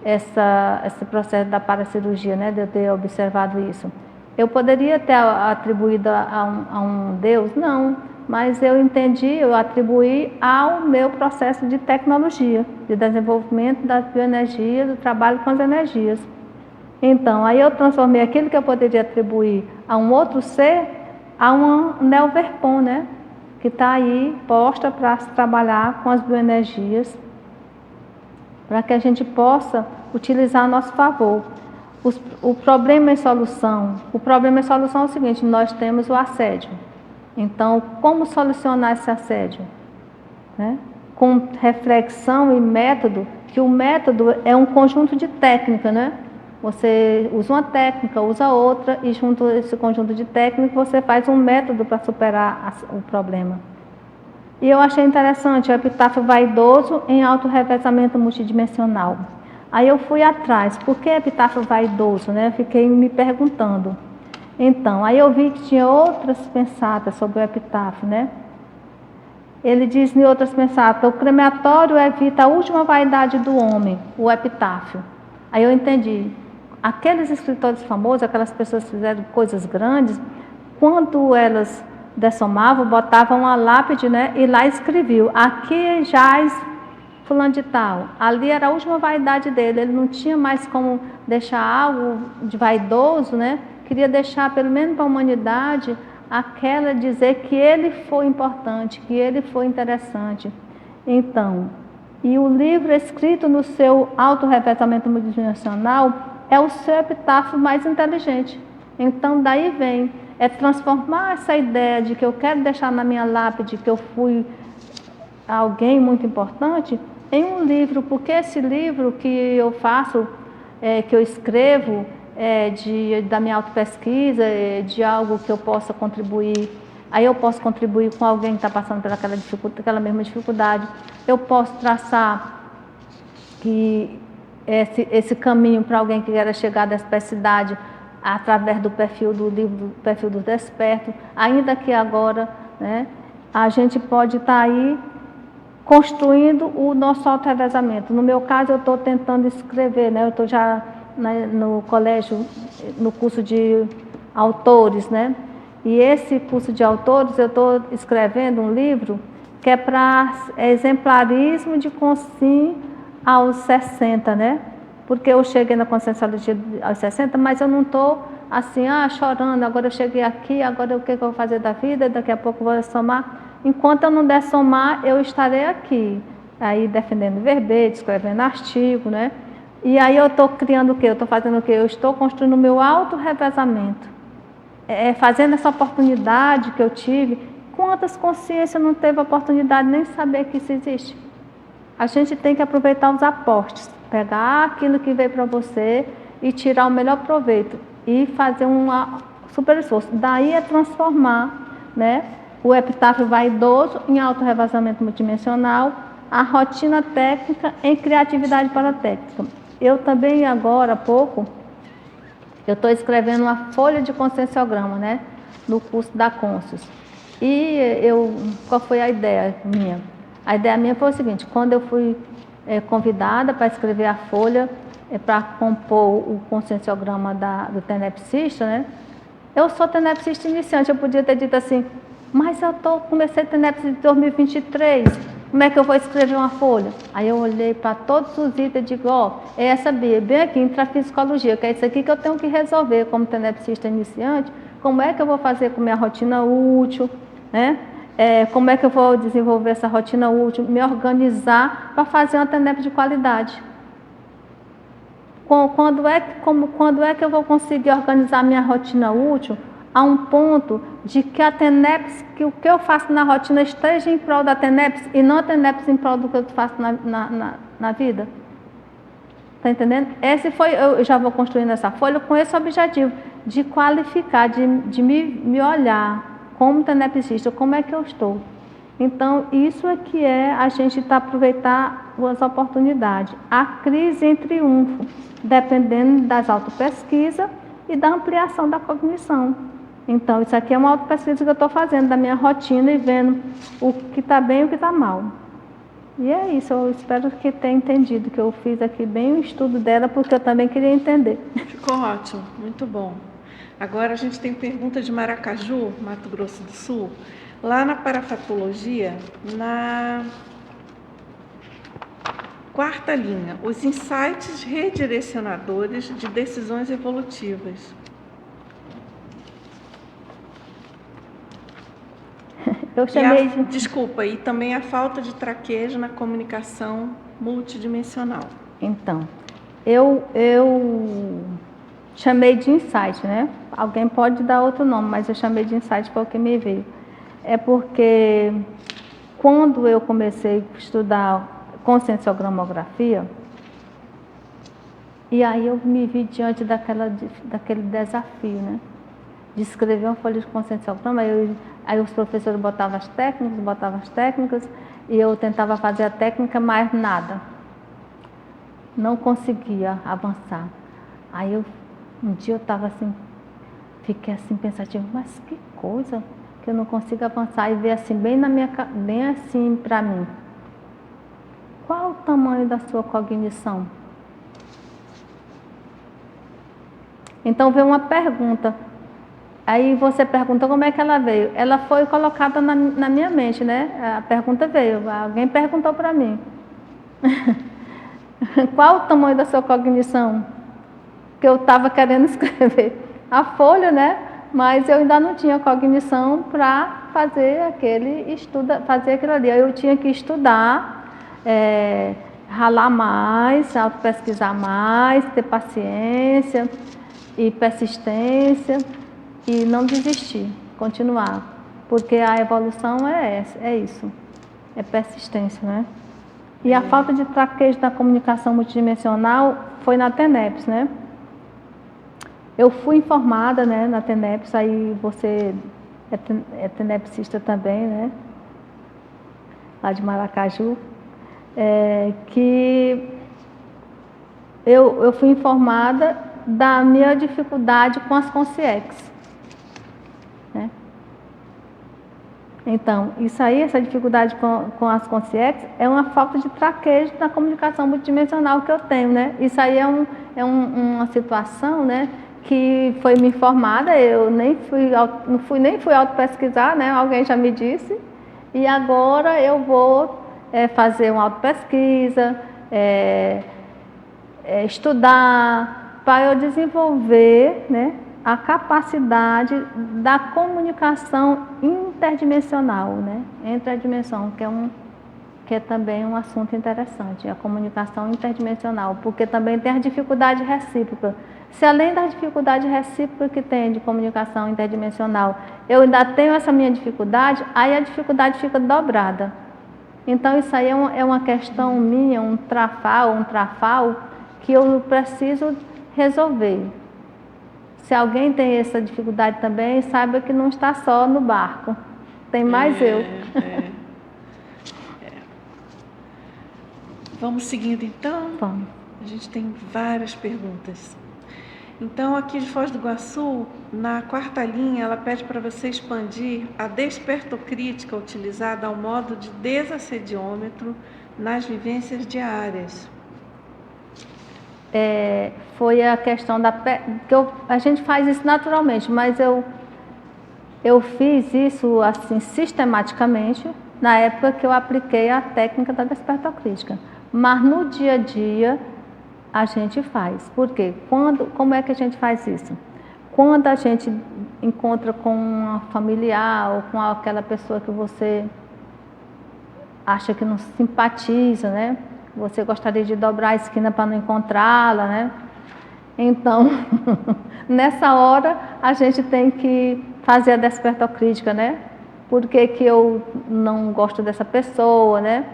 esse processo da paracirurgia, né, de eu ter observado isso, eu poderia ter atribuído a um Deus? Não, mas eu entendi, eu atribuí ao meu processo de tecnologia, de desenvolvimento das bioenergias, do trabalho com as energias. Então, aí eu transformei aquilo que eu poderia atribuir a um outro ser, a uma Neoverpon, né? Que está aí posta para se trabalhar com as bioenergias, para que a gente possa utilizar a nosso favor. O problema em solução. O problema em solução é o seguinte: nós temos o assédio. Então, como solucionar esse assédio? Né? Com reflexão e método, que o método é um conjunto de técnica, né? Você usa uma técnica, usa outra, e junto a esse conjunto de técnicas você faz um método para superar o problema. E eu achei interessante o epitáfio vaidoso em autorrevezamento multidimensional. Aí eu fui atrás, por que epitáfio vaidoso, né? Fiquei me perguntando. Então, aí eu vi que tinha outras pensatas sobre o epitáfio, né? Ele diz em outras pensatas: o crematório evita a última vaidade do homem, o epitáfio. Aí eu entendi. Aqueles escritores famosos, aquelas pessoas que fizeram coisas grandes, quando elas dessomavam, botavam uma lápide, né? E lá escreviam: aqui jaz fulano de tal. Ali era a última vaidade dele. Ele não tinha mais como deixar algo de vaidoso, né? Queria deixar, pelo menos para a humanidade, aquela dizer que ele foi importante, que ele foi interessante. Então, e o livro escrito no seu autorrevezamento multidimensional é o seu epitáfio mais inteligente. Então, daí vem, é transformar essa ideia de que eu quero deixar na minha lápide que eu fui alguém muito importante em um livro, porque esse livro que eu faço, que eu escrevo, da minha autopesquisa, de algo que eu possa contribuir. Aí eu posso contribuir com alguém que está passando por aquela mesma dificuldade. Eu posso traçar esse caminho para alguém que queira chegar dessa especificidade através do perfil do livro, do perfil do Desperto. Ainda que agora, né, a gente pode estar aí construindo o nosso auto-revezamento. No meu caso, eu estou tentando escrever, né? Eu estou já no colégio, no curso de autores, né? E esse curso de autores, eu estou escrevendo um livro que é para exemplarismo de consciência aos 60, né? Porque eu cheguei na conscienciologia aos 60, mas eu não estou assim, chorando, agora eu cheguei aqui, agora o que eu vou fazer da vida, daqui a pouco eu vou somar. Enquanto eu não der somar, eu estarei aqui, aí defendendo verbete, escrevendo artigo, né? E aí eu estou criando o quê? Eu estou fazendo o quê? Eu estou construindo o meu auto-revezamento. Fazendo essa oportunidade que eu tive. Quantas consciências não teve a oportunidade nem saber que isso existe? A gente tem que aproveitar os aportes, pegar aquilo que veio para você e tirar o melhor proveito e fazer um super esforço. Daí é transformar, né, o epitáfio vaidoso em auto-revezamento multidimensional, a rotina técnica em criatividade paratécnica. Eu também, agora há pouco, eu estou escrevendo uma folha de conscienciograma, né, no curso da Conscius. E qual foi a ideia minha? A ideia minha foi o seguinte: quando eu fui convidada para escrever a folha para compor o conscienciograma do tenepsista, né? Eu sou tenepsista iniciante, eu podia ter dito assim, mas eu comecei tenepsista em 2023, como é que eu vou escrever uma folha? Aí eu olhei para todos os itens e digo, é essa Bia, bem aqui, intrafisicologia, que é isso aqui que eu tenho que resolver como tenepsista iniciante, como é que eu vou fazer com minha rotina útil, né? como é que eu vou desenvolver essa rotina útil, me organizar para fazer uma TENEP de qualidade. Quando é que eu vou conseguir organizar minha rotina útil a um ponto de que a TENEPS, que o que eu faço na rotina esteja em prol da TENEPS e não a TENEPS em prol do que eu faço na vida? Está entendendo? Eu já vou construindo essa folha com esse objetivo, de qualificar, de me olhar como tenepsista, como é que eu estou. Então, isso é que a gente aproveitar as oportunidades. A crise em triunfo, dependendo das autopesquisas e da ampliação da cognição. Então, isso aqui é uma autopesquisa que eu estou fazendo da minha rotina e vendo o que está bem e o que está mal. E é isso, eu espero que tenha entendido, que eu fiz aqui bem o estudo dela, porque eu também queria entender. Ficou ótimo, muito bom. Agora a gente tem pergunta de Maracaju, Mato Grosso do Sul. Lá na parafatologia, na quarta linha, os insights redirecionadores de decisões evolutivas. Eu chamei Desculpa, e também a falta de traquejo na comunicação multidimensional. Então, eu chamei de insight, né? Alguém pode dar outro nome, mas eu chamei de insight porque me veio. É porque quando eu comecei a estudar conscienciogramografia, e aí eu me vi diante daquele desafio, né? De escrever uma folha de conscienciograma, aí os professores botavam as técnicas, e eu tentava fazer a técnica, mas nada. Não conseguia avançar. Aí um dia eu estava assim, fiquei assim pensativa, mas que coisa que eu não consigo avançar, e ver assim, bem assim para mim. Qual o tamanho da sua cognição? Então veio uma pergunta. Aí você pergunta como é que ela veio. Ela foi colocada na minha mente, né? A pergunta veio, alguém perguntou para mim. Qual o tamanho da sua cognição? Que eu estava querendo escrever a folha, né? Mas eu ainda não tinha cognição para fazer aquele estudo, fazer aquilo ali. Eu tinha que estudar, ralar mais, autopesquisar mais, ter paciência e persistência. E não desistir, continuar, porque a evolução é isso, é persistência, né? E a falta de traquejo da comunicação multidimensional foi na TENEPS, né? Eu fui informada, né, na TENEPS, aí você é tenepsista também, né? Lá de Maracaju, que eu fui informada da minha dificuldade com as consciex. Né? Então, isso aí, essa dificuldade com as consciex é uma falta de traquejo na comunicação multidimensional que eu tenho, né? Isso aí uma situação, né, que foi me informada, eu nem fui autopesquisar, né? Alguém já me disse, e agora eu vou fazer uma autopesquisa, estudar, para eu desenvolver, né, a capacidade da comunicação interdimensional, né? Entre a dimensão, que é também um assunto interessante, a comunicação interdimensional, porque também tem a dificuldade recíproca. Se além da dificuldade recíproca que tem de comunicação interdimensional, eu ainda tenho essa minha dificuldade, aí a dificuldade fica dobrada. Então isso aí é uma questão minha, um trafal, que eu preciso resolver. Se alguém tem essa dificuldade também, saiba que não está só no barco. Tem mais eu. Vamos seguindo então? Vamos. A gente tem várias perguntas. Então, aqui de Foz do Iguaçu, na quarta linha, ela pede para você expandir a despertocrítica utilizada ao modo de desassediômetro nas vivências diárias. Foi a questão a gente faz isso naturalmente, mas eu fiz isso assim sistematicamente na época que eu apliquei a técnica da despertocrítica. Mas no dia a dia a gente faz. Por quê? Como é que a gente faz isso? quando a gente encontra com uma familiar ou com aquela pessoa que você acha que não simpatiza, né? Você gostaria de dobrar a esquina para não encontrá-la, né? Então, nessa hora, a gente tem que fazer a despertocrítica, né? Por que que eu não gosto dessa pessoa, né?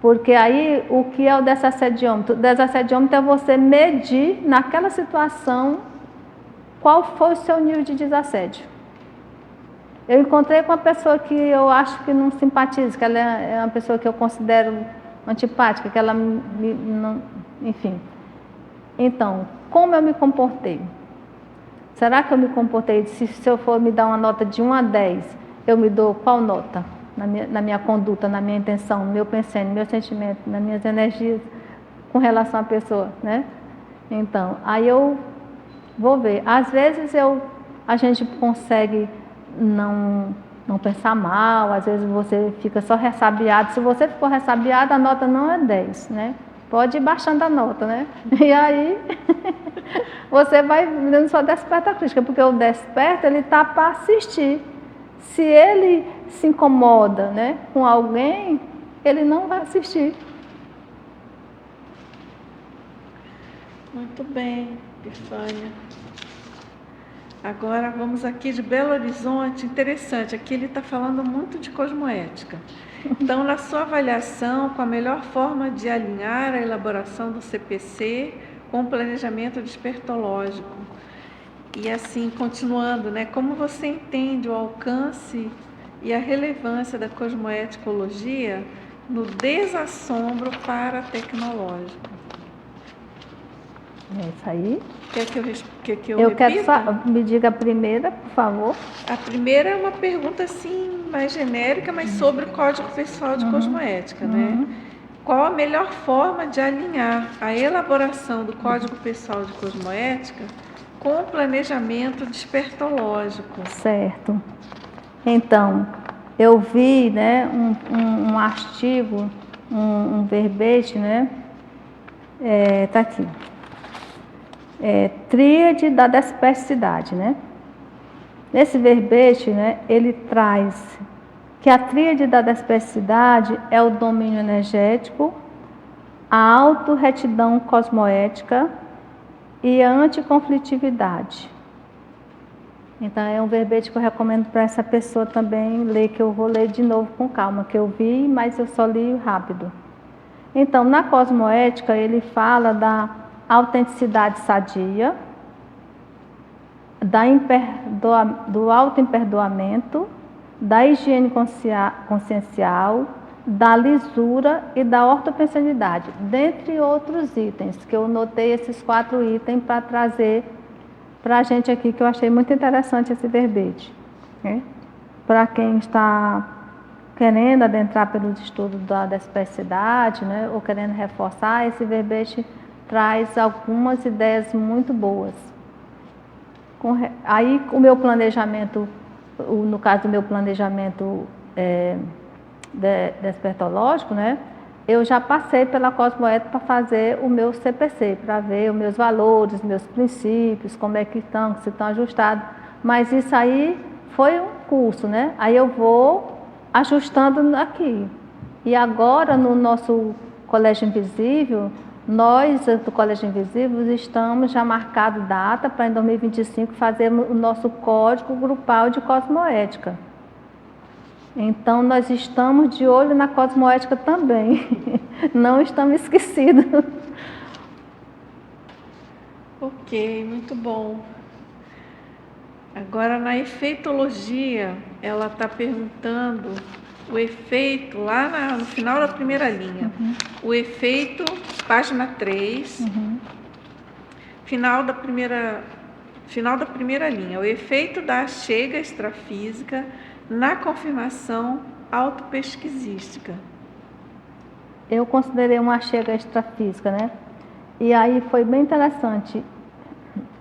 Porque aí, o que é o desassediômetro? O desassediômetro é você medir, naquela situação, qual foi o seu nível de desassédio. Eu encontrei com uma pessoa que eu acho que não simpatiza, que ela é uma pessoa que eu considero antipática, que ela não, enfim. Então, como eu me comportei? Será que eu me comportei, se eu for me dar uma nota de 1 a 10, eu me dou qual nota? Na minha conduta, na minha intenção, no meu pensamento, no meu sentimento, nas minhas energias com relação à pessoa, né? Então, aí eu vou ver. Às vezes a gente consegue não pensar mal, às vezes você fica só ressabiado. Se você ficou ressabiado, a nota não é 10, né? Pode ir baixando a nota, né? E aí você vai dando sua despertocrítica, porque o desperto, ele está para assistir. Se ele se incomoda, né, com alguém, ele não vai assistir. Muito bem, Epifânia. Agora vamos aqui de Belo Horizonte. Interessante, aqui ele está falando muito de cosmoética. Então, na sua avaliação, qual a melhor forma de alinhar a elaboração do CPC com o planejamento despertológico? E assim, continuando, né? Como você entende o alcance e a relevância da cosmoeticologia no desassombro paratecnológico? É isso aí. Quer que eu quero repita? Me diga a primeira, por favor. A primeira é uma pergunta assim mais genérica, mas sobre o Código Pessoal de Cosmoética, né? Qual a melhor forma de alinhar a elaboração do Código Pessoal de Cosmoética com o planejamento despertológico? Certo. Então, eu vi, né, um artigo, um verbete, né? Tá aqui. Tríade da desperticidade, né? Nesse verbete, né, ele traz que a tríade da desperticidade é o domínio energético, a autorretidão cosmoética e a anticonflitividade. Então, é um verbete que eu recomendo para essa pessoa também ler, que eu vou ler de novo com calma, que eu vi, mas eu só li rápido. Então, na cosmoética, ele fala da autenticidade sadia, do autoemperdoamento, da higiene consciencial, da lisura e da ortopensanidade, dentre outros itens, que eu notei esses 4 itens para trazer para a gente aqui, que eu achei muito interessante esse verbete. Né? Para quem está querendo adentrar pelos estudos da desperticidade, né, ou querendo reforçar, esse verbete traz algumas ideias muito boas. Aí, o meu planejamento, no caso do meu planejamento despertológico, né, eu já passei pela cosmoética para fazer o meu CPC, para ver os meus valores, meus princípios, como é que estão, se estão ajustados. Mas isso aí foi um curso, né? Aí eu vou ajustando aqui. E agora, no nosso Colégio Invisível, nós, do Colégio Invisível, estamos já marcado data para em 2025 fazer o nosso código grupal de cosmoética. Então, nós estamos de olho na cosmoética também. Não estamos esquecidos. Ok, muito bom. Agora, na efeitologia, ela está perguntando o efeito, lá no final da primeira linha. O efeito, página 3, final da primeira linha. O efeito da achega extrafísica na confirmação autopesquisística. Eu considerei uma achega extrafísica, né? E aí foi bem interessante.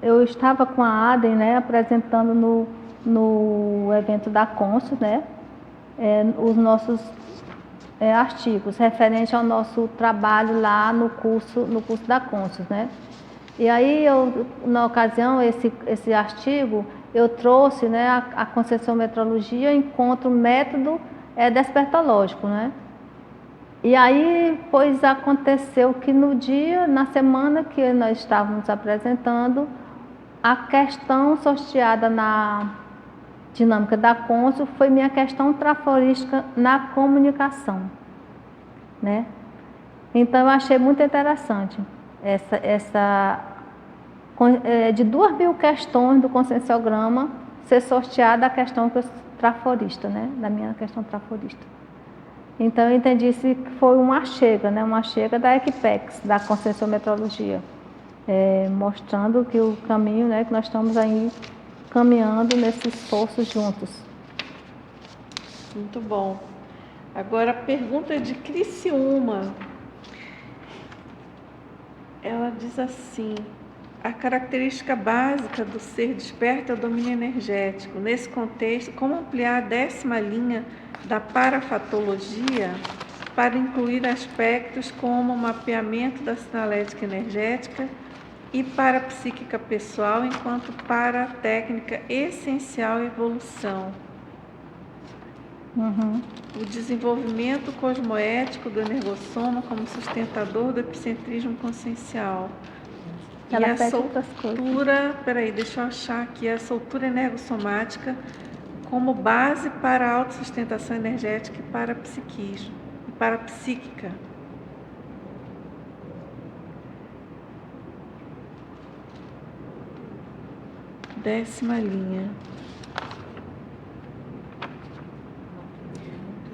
Eu estava com a Aden, né, apresentando no evento da Consus, né, os nossos artigos referentes ao nosso trabalho lá no curso da Consus, né? E aí, na ocasião, esse artigo, eu trouxe, né, a conscienciometrologia enquanto método despertológico, né? E aí, pois aconteceu que na semana que nós estávamos apresentando, a questão sorteada na dinâmica da consciência foi minha questão traforística na comunicação, né? Então, eu achei muito interessante de 2.000 questões do conscienciograma ser sorteada a questão traforista, né? Da minha questão traforista. Então, eu entendi que foi uma chega, né? Uma chega da Equipex, da conscienciometrologia, mostrando que o caminho, né, que nós estamos aí caminhando nesse esforço juntos. Muito bom. Agora, a pergunta de Criciúma. Ela diz assim: a característica básica do ser desperto é o domínio energético. Nesse contexto, como ampliar a 10ª linha da parafatologia para incluir aspectos como o mapeamento da sinalética energética e parapsíquica pessoal enquanto paratécnica essencial à evolução? O desenvolvimento cosmoético do energossoma como sustentador do epicentrismo consciencial. E a soltura, deixa eu achar aqui, a soltura energossomática como base para a autossustentação energética e parapsiquismo, e parapsíquica. Décima linha.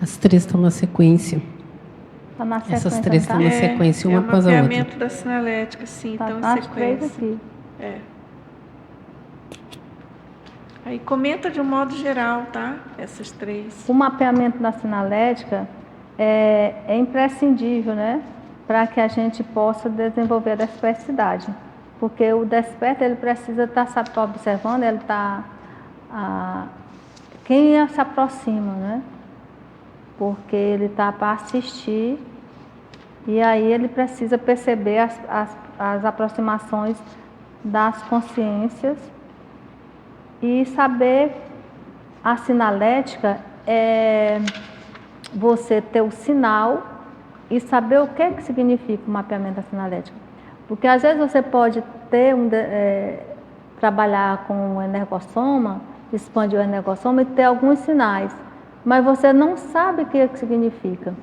As três estão na sequência. Tá na sequência. Essas três estão na sequência, uma após a outra. É o mapeamento da sinalética, sim, Tá, então em as sequência. três aqui. Aí comenta de um modo geral, tá? Essas três. O mapeamento da sinalética é imprescindível, né? Para que a gente possa desenvolver a desperticidade. Porque o desperto, ele precisa estar observando, ele está... quem se aproxima, né? Porque ele está para assistir e aí ele precisa perceber as aproximações das consciências e saber a sinalética é você ter o sinal e saber o que significa o mapeamento da sinalética. Porque às vezes você pode ter trabalhar com o energossoma, expandir o energossoma e ter alguns sinais, mas você não sabe o que significa.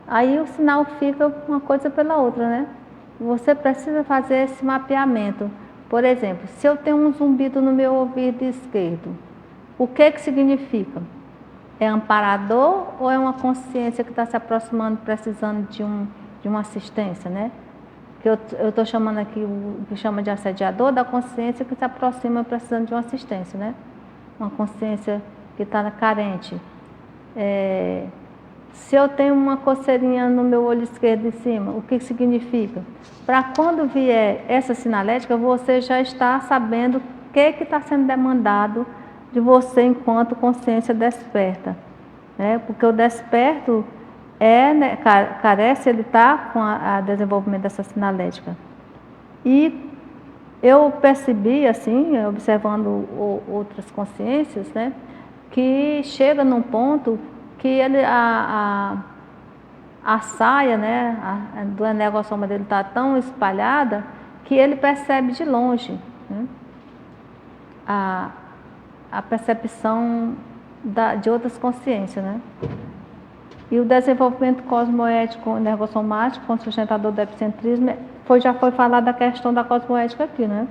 Aí o sinal fica uma coisa pela outra, né? Você precisa fazer esse mapeamento. Por exemplo, se eu tenho um zumbido no meu ouvido esquerdo, o que significa? É amparador ou é uma consciência que está se aproximando, precisando de uma assistência, né? Que eu estou chamando aqui o que chama de assediador da consciência que se aproxima precisando de uma assistência, né? Uma consciência que está carente. Se eu tenho uma coceirinha no meu olho esquerdo em cima, o que significa? Para quando vier essa sinalética, você já está sabendo o que está sendo demandado de você enquanto consciência desperta, né? Porque o desperto carece, ele está com o desenvolvimento dessa sinalética. E eu percebi, assim, observando outras consciências, né, que chega num ponto que a saia, né, do energossoma dele está tão espalhada que ele percebe de longe, né, a percepção de outras consciências, né? E o desenvolvimento cosmoético energossomático com sustentador do epicentrismo já foi falado da questão da cosmoética aqui, né?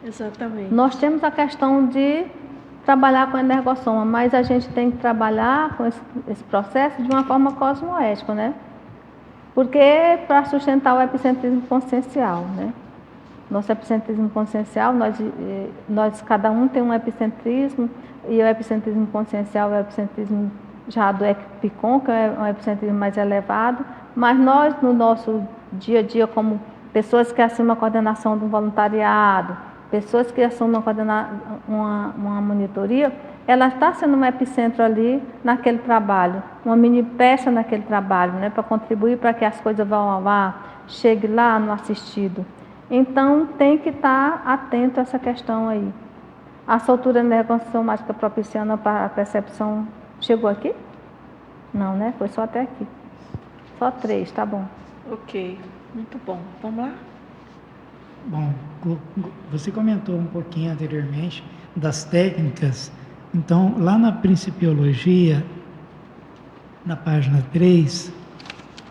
Exatamente. Nós temos a questão de trabalhar com energossoma, mas a gente tem que trabalhar com esse processo de uma forma cosmoética, né? Porque para sustentar o epicentrismo consciencial, né? Nosso epicentrismo consciencial, nós cada um tem um epicentrismo, e o epicentrismo consciencial é o epicentrismo já do Epicon, que é um epicentrismo mais elevado, mas nós, no nosso dia a dia, como pessoas que assumem a coordenação do voluntariado, pessoas que assumem uma monitoria, ela está sendo um epicentro ali naquele trabalho, uma mini peça naquele trabalho, né, para contribuir para que as coisas vão ao ar, chegue lá no assistido. Então, tem que estar atento a essa questão aí. A soltura energossomática propiciando a percepção chegou aqui? Não, né? Foi só até aqui. Só 3, tá bom. Ok, muito bom. Vamos lá? Bom, você comentou um pouquinho anteriormente das técnicas. Então, lá na Principiologia, na página 3,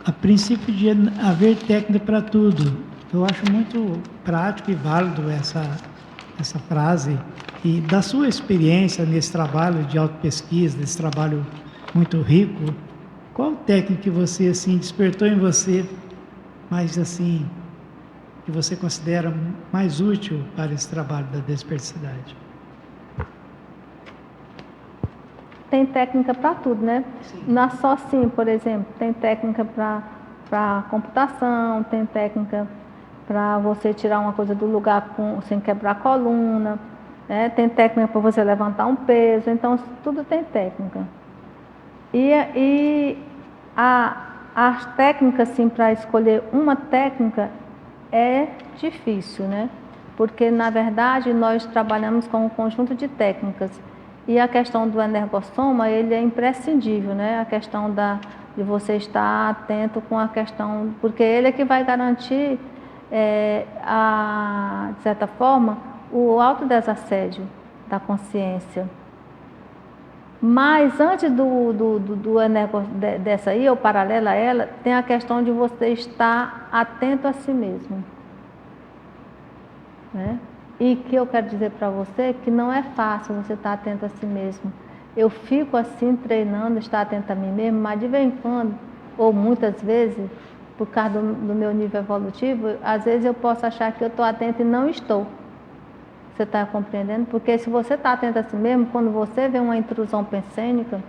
a princípio de haver técnica para tudo. Eu acho muito prático e válido essa frase. E da sua experiência nesse trabalho de autopesquisa, desse trabalho muito rico, qual técnica que você assim despertou em você, mais assim, que você considera mais útil para esse trabalho da desperticidade? Tem técnica para tudo, né? Na SOCIM, por exemplo, tem técnica para computação, tem técnica para você tirar uma coisa do lugar sem quebrar a coluna, né? Tem técnica para você levantar um peso, então tudo tem técnica. E as técnicas, assim, para escolher uma técnica é difícil, né? Porque, na verdade, nós trabalhamos com um conjunto de técnicas. E a questão do energossoma, ele é imprescindível, né? A questão de você estar atento com a questão, porque ele é que vai garantir, de certa forma, o autodesassédio da consciência. Mas antes dessa aí, ou paralela a ela, tem a questão de você estar atento a si mesmo, né? E que eu quero dizer para você que não é fácil você estar atento a si mesmo. Eu fico assim treinando, estar atento a mim mesmo, mas de vez em quando, ou muitas vezes, por causa do meu nível evolutivo, às vezes eu posso achar que eu estou atento e não estou. Você está compreendendo? Porque se você está atento a si mesmo, quando você vê uma intrusão pensênica,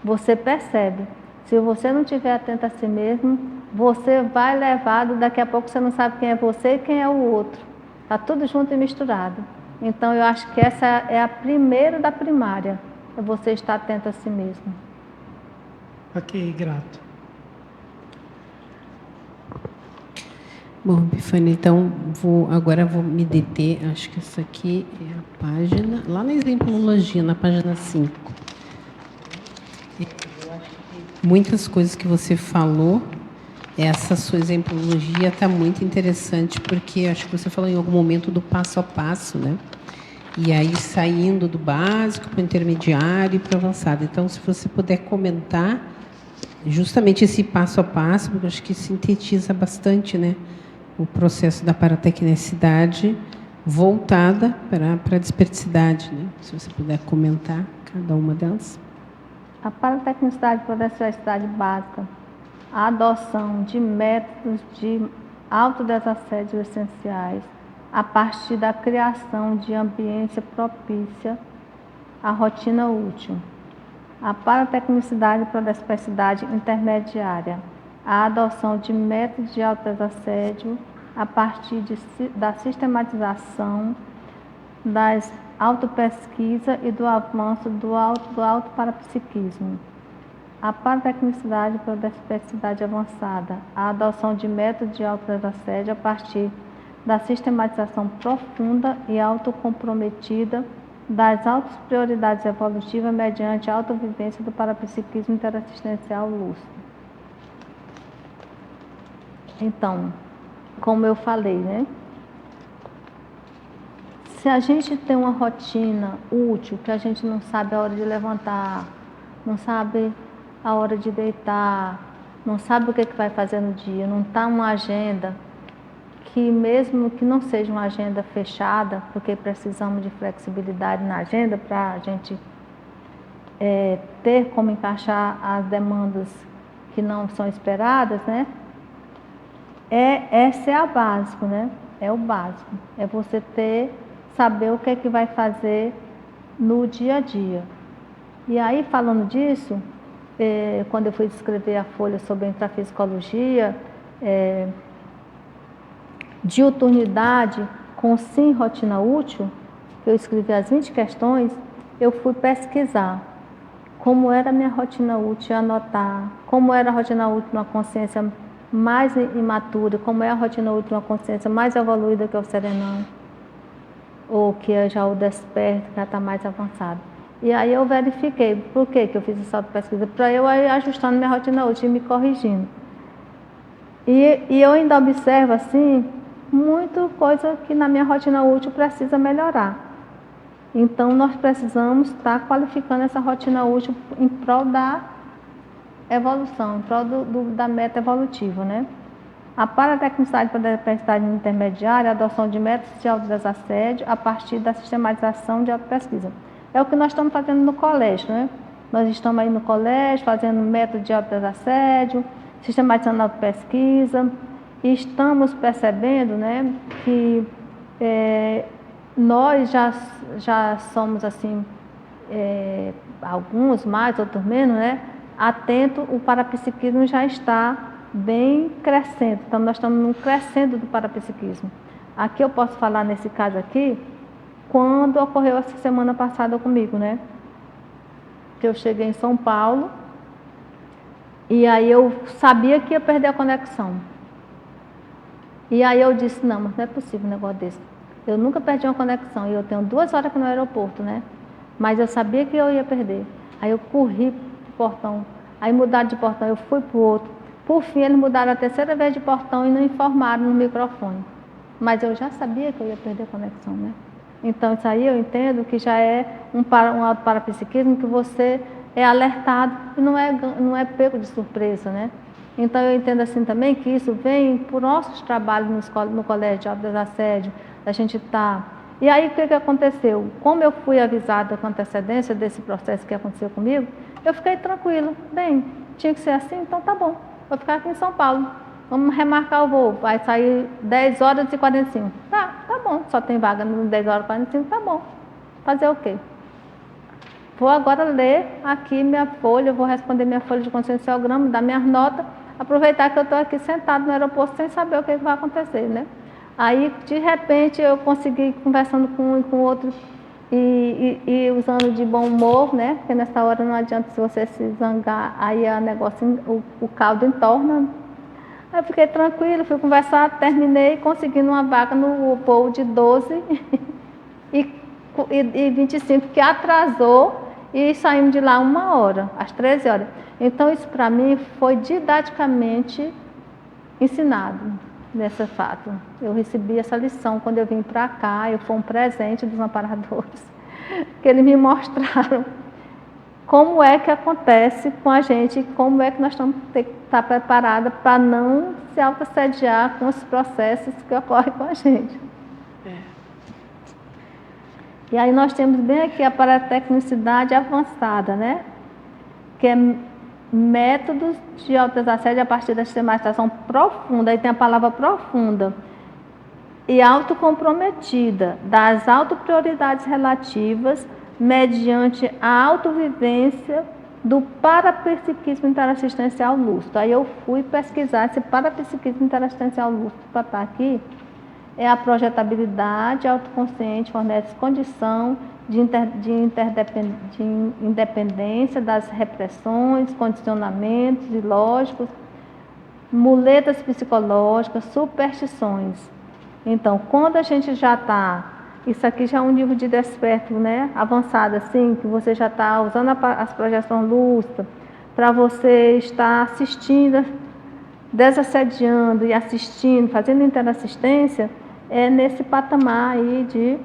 você percebe. Se você não estiver atento a si mesmo, você vai levado, daqui a pouco você não sabe quem é você e quem é o outro. Está tudo junto e misturado. Então, eu acho que essa é a primeira da primária, é você estar atento a si mesmo. Ok, grato. Bom, Epifânia, então agora vou me deter, acho que essa aqui é a página, lá na exemplologia, na página 5. Muitas coisas que você falou, essa sua exemplologia está muito interessante, porque acho que você falou em algum momento do passo a passo, né? E aí saindo do básico para o intermediário e para o avançado. Então, se você puder comentar justamente esse passo a passo, porque acho que sintetiza bastante, né, o processo da paratecnicidade voltada para a desperticidade, né? Se você puder comentar cada uma delas. A paratecnicidade para a desperticidade básica, a adoção de métodos de autodesassédio essenciais a partir da criação de ambiência propícia à rotina útil. A paratecnicidade para a desperticidade intermediária, a adoção de métodos de autodesassédio a partir da sistematização das autopesquisa e do avanço do autoparapsiquismo. A paratecnicidade para a desperticidade avançada, a adoção de métodos de autodesassédio a partir da sistematização profunda e autocomprometida das altas prioridades evolutivas mediante a autovivência do parapsiquismo interassistencial lúcido. Então, como eu falei, né? Se a gente tem uma rotina útil, que a gente não sabe a hora de levantar, não sabe a hora de deitar, não sabe o que vai fazer no dia, não está uma agenda, que mesmo que não seja uma agenda fechada, porque precisamos de flexibilidade na agenda para a gente ter como encaixar as demandas que não são esperadas, né? Esse é o básico, né? É o básico. É você saber o que é que vai fazer no dia a dia. E aí, falando disso, quando eu fui escrever a folha sobre intrafisicologia, diuturnidade com sim rotina útil, eu escrevi as 20 questões, eu fui pesquisar como era a minha rotina útil, anotar como era a rotina útil na consciência mais imatura, como é a rotina útil, uma consciência mais evoluída que o serenão, ou que já o desperto, que já está mais avançado. E aí eu verifiquei, por que eu fiz essa pesquisa? Para eu ir ajustando minha rotina útil e me corrigindo. E eu ainda observo, assim, muita coisa que na minha rotina útil precisa melhorar. Então, nós precisamos estar qualificando essa rotina útil em prol da evolução, em prol da meta evolutiva, né? A paratecnicidade para a despertidade intermediária, a adoção de métodos de autodesassédio a partir da sistematização de autopesquisa. É o que nós estamos fazendo no colégio, né? Nós estamos aí no colégio fazendo método de autodesassédio, sistematizando a autopesquisa, e estamos percebendo, né, que nós já somos, assim, alguns mais, outros menos, né, atento, o parapsiquismo já está bem crescendo. Então, nós estamos num crescendo do parapsiquismo. Aqui eu posso falar, nesse caso aqui, quando ocorreu essa semana passada comigo, né, que eu cheguei em São Paulo, e aí eu sabia que ia perder a conexão. E aí eu disse, não, mas não é possível um negócio desse. Eu nunca perdi uma conexão, e eu tenho 2 horas aqui no aeroporto, né? Mas eu sabia que eu ia perder. Aí eu corri pro portão, aí mudaram de portão, eu fui pro outro. Por fim, eles mudaram a 3ª vez de portão e não informaram no microfone. Mas eu já sabia que eu ia perder a conexão, né? Então, isso aí eu entendo que já é um auto-parapsiquismo que você é alertado e não é pego de surpresa, né? Então, eu entendo assim também que isso vem por nossos trabalhos no colégio de autodesassédio, da gente estar... E aí, o que aconteceu? Como eu fui avisada com antecedência desse processo que aconteceu comigo, eu fiquei tranquila. Bem, tinha que ser assim, então tá bom. Vou ficar aqui em São Paulo. Vamos remarcar o voo. Vai sair 10 horas e 45. Tá bom. Só tem vaga no 10 horas e 45, tá bom. Fazer o quê? Vou agora ler aqui minha folha, vou responder minha folha de conscienciograma, dar minhas notas, aproveitar que eu estou aqui sentado no aeroporto sem saber o que vai acontecer, né? Aí, de repente, eu consegui, conversando com um e com o outro, e usando de bom humor, né? Porque nessa hora não adianta, se você se zangar, aí o negócio, o caldo entorna. Aí eu fiquei tranquila, fui conversar, terminei, conseguindo uma vaga no voo de 12 e 25, que atrasou, e saímos de lá 1 hora, às 13 horas. Então, isso para mim foi didaticamente ensinado, nesse fato. Eu recebi essa lição quando eu vim para cá, foi um presente dos amparadores, que eles me mostraram como é que acontece com a gente, como é que nós temos que estar preparados para não se autoassediar com os processos que ocorrem com a gente. E aí nós temos bem aqui a paratecnicidade avançada, né? Que é métodos de autodesassédio a partir da sistematização profunda, aí tem a palavra profunda, e autocomprometida das autoprioridades relativas mediante a autovivência do parapsiquismo interassistencial lúcido. Aí eu fui pesquisar esse parapsiquismo interassistencial lúcido para estar aqui. É a projetabilidade autoconsciente, fornece condição de independência das repressões, condicionamentos ilógicos, muletas psicológicas, superstições. Então, quando a gente já está, isso aqui já é um nível de desperto, né, avançado, assim, que você já está usando as projeções lúcidas para você estar assistindo, desassediando e assistindo, fazendo interassistência, é nesse patamar aí de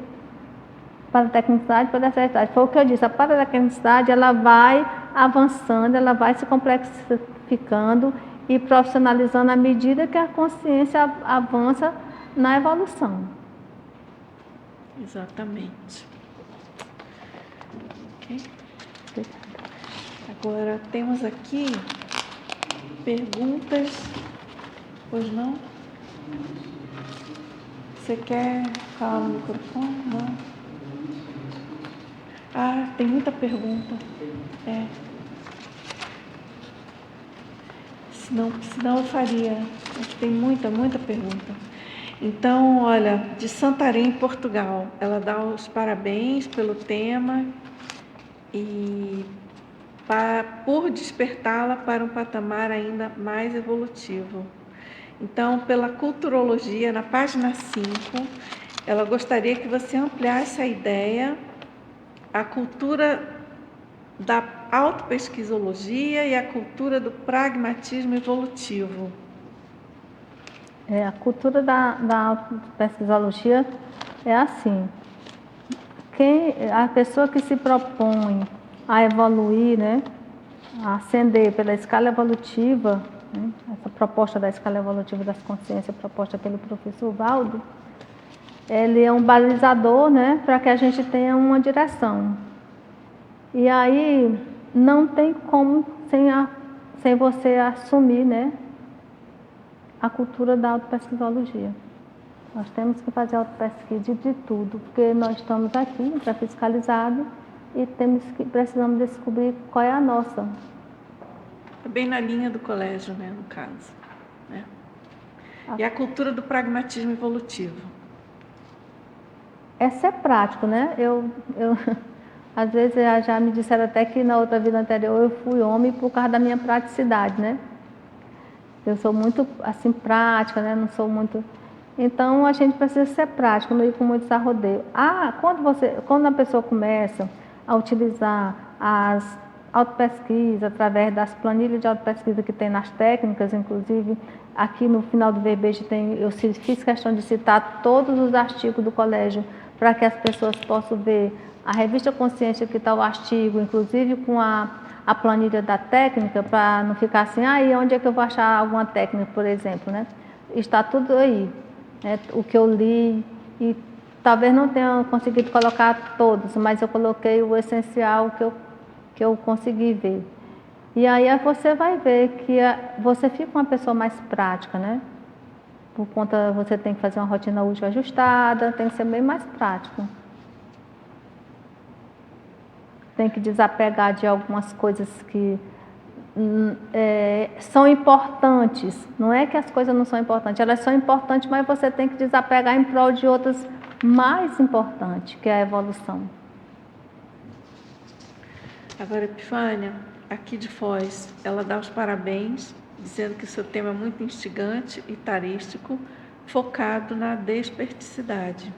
paratecnicidade, paratecnicidade. Foi o que eu disse, a paratecnicidade, ela vai avançando, ela vai se complexificando e profissionalizando à medida que a consciência avança na evolução. Exatamente. Okay. Agora, temos aqui perguntas. Pois não? Você quer falar no microfone? Não? Ah, tem muita pergunta. Senão eu faria. Tem muita pergunta. Então, olha, de Santarém, Portugal, ela dá os parabéns pelo tema e por despertá-la para um patamar ainda mais evolutivo. Então, pela culturologia, na página 5, ela gostaria que você ampliasse a ideia, a cultura da autopesquisologia e a cultura do pragmatismo evolutivo. A cultura da autopesquisologia é assim: a pessoa que se propõe a evoluir, né, a ascender pela escala evolutiva, né, essa proposta da escala evolutiva das consciências proposta pelo professor Valdo, ele é um balizador, né, para que a gente tenha uma direção. E aí não tem como sem você assumir, né, a cultura da autopesquisologia. Nós temos que fazer autopesquisa de tudo, porque nós estamos aqui para fiscalizado e precisamos descobrir qual é a nossa. É bem na linha do colégio, né, no caso. Né? E a cultura do pragmatismo evolutivo. É ser prático, né? Às vezes já me disseram até que na outra vida anterior eu fui homem por causa da minha praticidade, né? Eu sou muito, assim, prática, né? Não sou muito... Então, a gente precisa ser prático, não ir com muito arrodeio. Quando a pessoa começa a utilizar as autopesquisas, através das planilhas de autopesquisa que tem nas técnicas, inclusive, aqui no final do verbete eu fiz questão de citar todos os artigos do colégio para que as pessoas possam ver a revista Consciência que está o artigo, inclusive com a planilha da técnica, para não ficar assim, onde é que eu vou achar alguma técnica, por exemplo, né? Está tudo aí, né? O que eu li, e talvez não tenha conseguido colocar todos, mas eu coloquei o essencial que eu consegui ver. E aí você vai ver que você fica uma pessoa mais prática, né? Por conta, você tem que fazer uma rotina útil ajustada, tem que ser bem mais prático. Tem que desapegar de algumas coisas que são importantes. Não é que as coisas não são importantes, elas são importantes, mas você tem que desapegar em prol de outras mais importantes, que é a evolução. Agora, Epifânia, aqui de Foz, ela dá os parabéns, dizendo que o seu tema é muito instigante e tarístico, focado na desperticidade.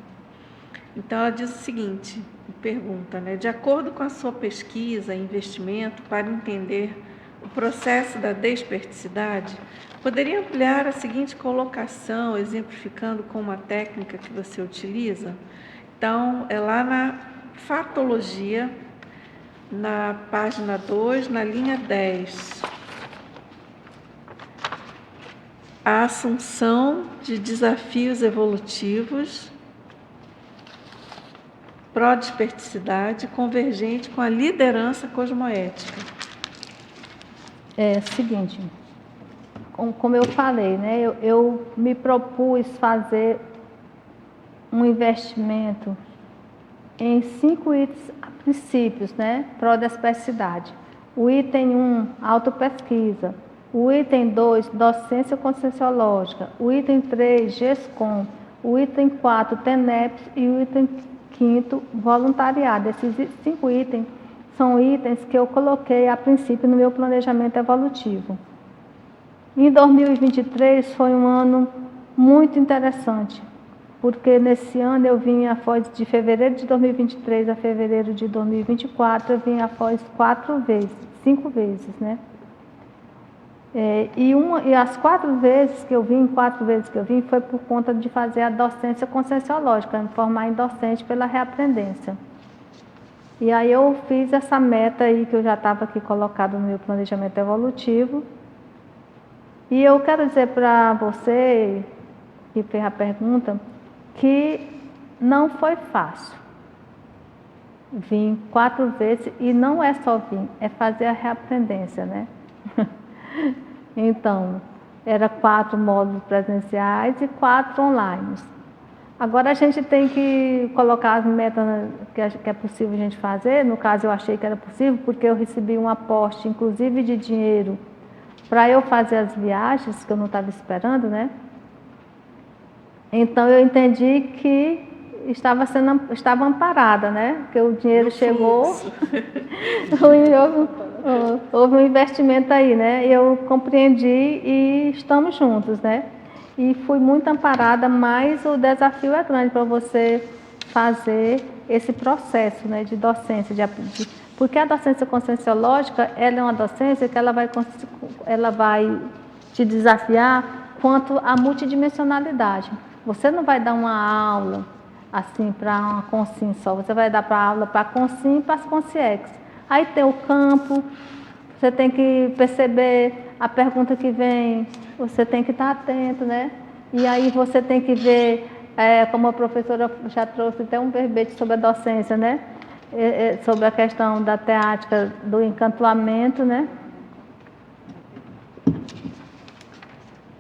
Então, ela diz o seguinte, pergunta, né? De acordo com a sua pesquisa e investimento para entender o processo da desperticidade, poderia ampliar a seguinte colocação, exemplificando com uma técnica que você utiliza? Então, é lá na fatologia, na página 2, na linha 10. A assunção de desafios evolutivos pró-desperticidade convergente com a liderança cosmoética. É o seguinte, como eu falei, né, eu me propus fazer um investimento em 5 itens princípios, né, pró-desperticidade. O item 1, autopesquisa. O item 2, docência conscienciológica. O item 3, GESCOM. O item 4, TENEPS. E o item 5º, voluntariado. Esses 5 itens são itens que eu coloquei a princípio no meu planejamento evolutivo. Em 2023 foi um ano muito interessante, porque nesse ano eu vim a Foz de fevereiro de 2023 a fevereiro de 2024, eu vim a Foz 5 vezes, né? E as 4 vezes que eu vim, foi por conta de fazer a docência conscienciológica, me formar em docente pela reaprendência. E aí eu fiz essa meta aí que eu já estava aqui colocado no meu planejamento evolutivo. E eu quero dizer para você, que fez a pergunta, que não foi fácil. Vim 4 vezes, e não é só vir, é fazer a reaprendência, né? Então, era 4 módulos presenciais e 4 online. Agora a gente tem que colocar as metas que é possível a gente fazer. No caso, eu achei que era possível, porque eu recebi um aporte, inclusive de dinheiro, para eu fazer as viagens, que eu não estava esperando, né? Então, eu entendi que estava amparada, né? Porque o dinheiro chegou, houve um investimento aí, né? Eu compreendi e estamos juntos, né? e fui muito amparada, mas o desafio é grande para você fazer esse processo, né, de docência, porque a docência conscienciológica, ela é uma docência que ela vai te desafiar quanto à multidimensionalidade. Você não vai dar uma aula assim para uma consim só, você vai dar aula para a consim e para as consciex. Aí tem o campo, você tem que perceber a pergunta que vem, você tem que estar atento, né? E aí você tem que ver, como a professora já trouxe até um verbete sobre a docência, né? Sobre a questão da teática do encantoamento, né?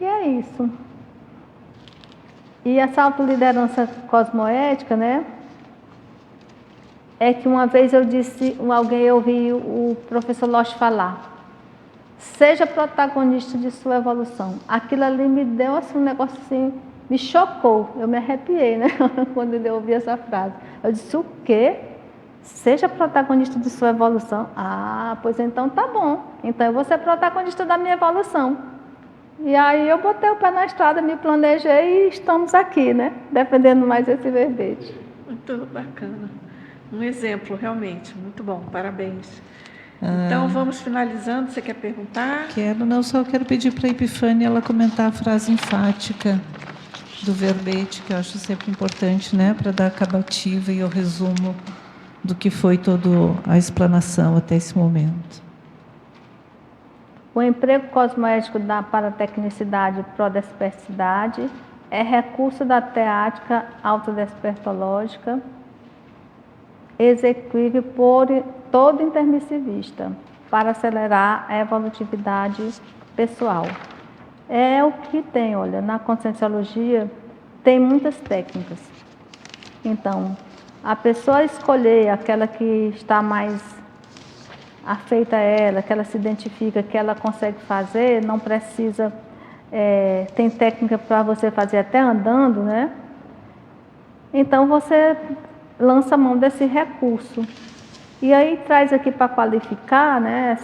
E é isso. E essa autoliderança cosmoética, né? É que uma vez eu ouvi o professor Losch falar, seja protagonista de sua evolução. Aquilo ali me deu assim, um negócio assim, me chocou, eu me arrepiei, né? Quando eu ouvi essa frase. Eu disse, o quê? Seja protagonista de sua evolução. Ah, pois então tá bom. Então eu vou ser protagonista da minha evolução. E aí eu botei o pé na estrada, me planejei e estamos aqui, né? Defendendo mais esse verbete. Muito bacana. Um exemplo, realmente, muito bom, parabéns. Então, vamos finalizando, você quer perguntar? Só quero pedir para a Epifânia ela comentar a frase enfática do verbete, que eu acho sempre importante, né, para dar a acabativa e o resumo do que foi toda a explanação até esse momento. O emprego cosmoético da paratecnicidade e prodesperticidade é recurso da teática autodespertológica, execuível por todo intermissivista, para acelerar a evolutividade pessoal. É o que tem, olha, na conscienciologia tem muitas técnicas. Então, a pessoa escolher aquela que está mais afeita a ela, que ela se identifica, que ela consegue fazer, não precisa, tem técnica para você fazer até andando, né? Então, você lança a mão desse recurso. E aí traz aqui para qualificar, né,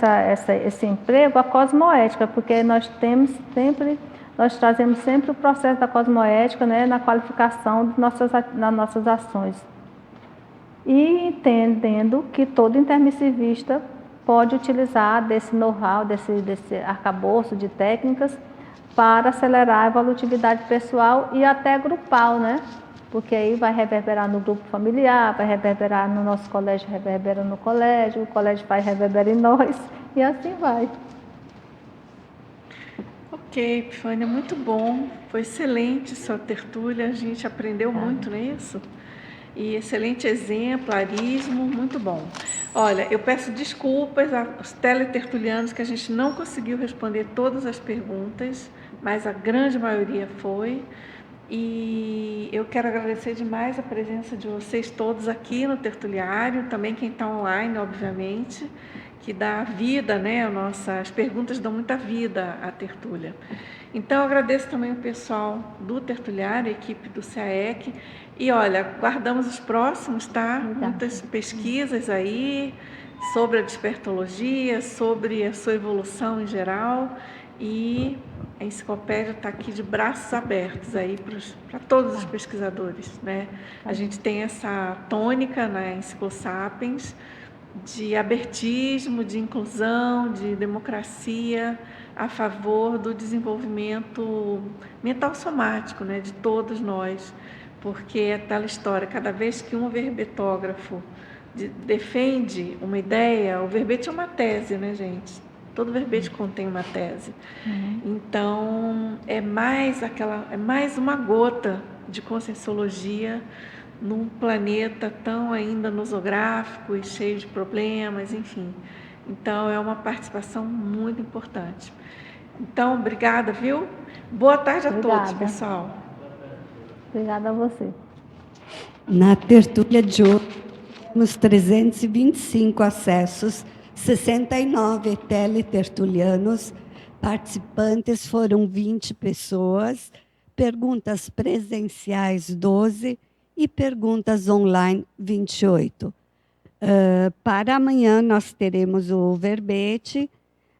esse emprego a cosmoética, porque nós trazemos sempre o processo da cosmoética, né, na qualificação das nossas ações. E entendendo que todo intermissivista pode utilizar desse know-how, desse arcabouço de técnicas para acelerar a evolutividade pessoal e até grupal, né? Porque aí vai reverberar no grupo familiar, vai reverberar no nosso colégio, reverbera no colégio, o colégio vai reverberar em nós, e assim vai. Ok, Epifânia, muito bom. Foi excelente sua tertúlia, a gente aprendeu muito, não é isso? E excelente exemplarismo, muito bom. Olha, eu peço desculpas aos teletertulianos que a gente não conseguiu responder todas as perguntas, mas a grande maioria foi. E eu quero agradecer demais a presença de vocês todos aqui no tertuliário, também quem está online, obviamente, que dá vida, né? As perguntas dão muita vida à tertúlia. Então, eu agradeço também o pessoal do tertuliário, a equipe do CAEC. E, olha, guardamos os próximos, tá? Muitas pesquisas aí sobre a despertologia, sobre a sua evolução em geral. E a enciclopédia está aqui de braços abertos aí para todos os pesquisadores, né? A gente tem essa tônica na Enciclosapiens de abertismo, de inclusão, de democracia a favor do desenvolvimento mental somático, né, de todos nós, porque é aquela história, cada vez que um verbetógrafo defende uma ideia, o verbete é uma tese, né, gente? Todo verbete contém uma tese. Então, é mais uma gota de conscienciologia num planeta tão ainda nosográfico e cheio de problemas, enfim. Então, é uma participação muito importante. Então, obrigada, viu? Boa tarde a todos, pessoal. Obrigada a você. Na tertúlia de hoje, temos 325 acessos, 69 teletertulianos, participantes foram 20 pessoas, perguntas presenciais 12 e perguntas online 28. Para amanhã nós teremos o verbete,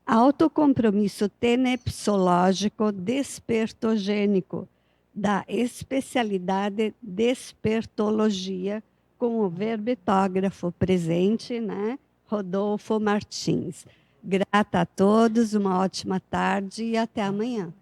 Autocompromisso tenepsológico despertogênico, da especialidade despertologia, com o verbetógrafo presente, né? Rodolfo Martins. Grata a todos, uma ótima tarde e até amanhã.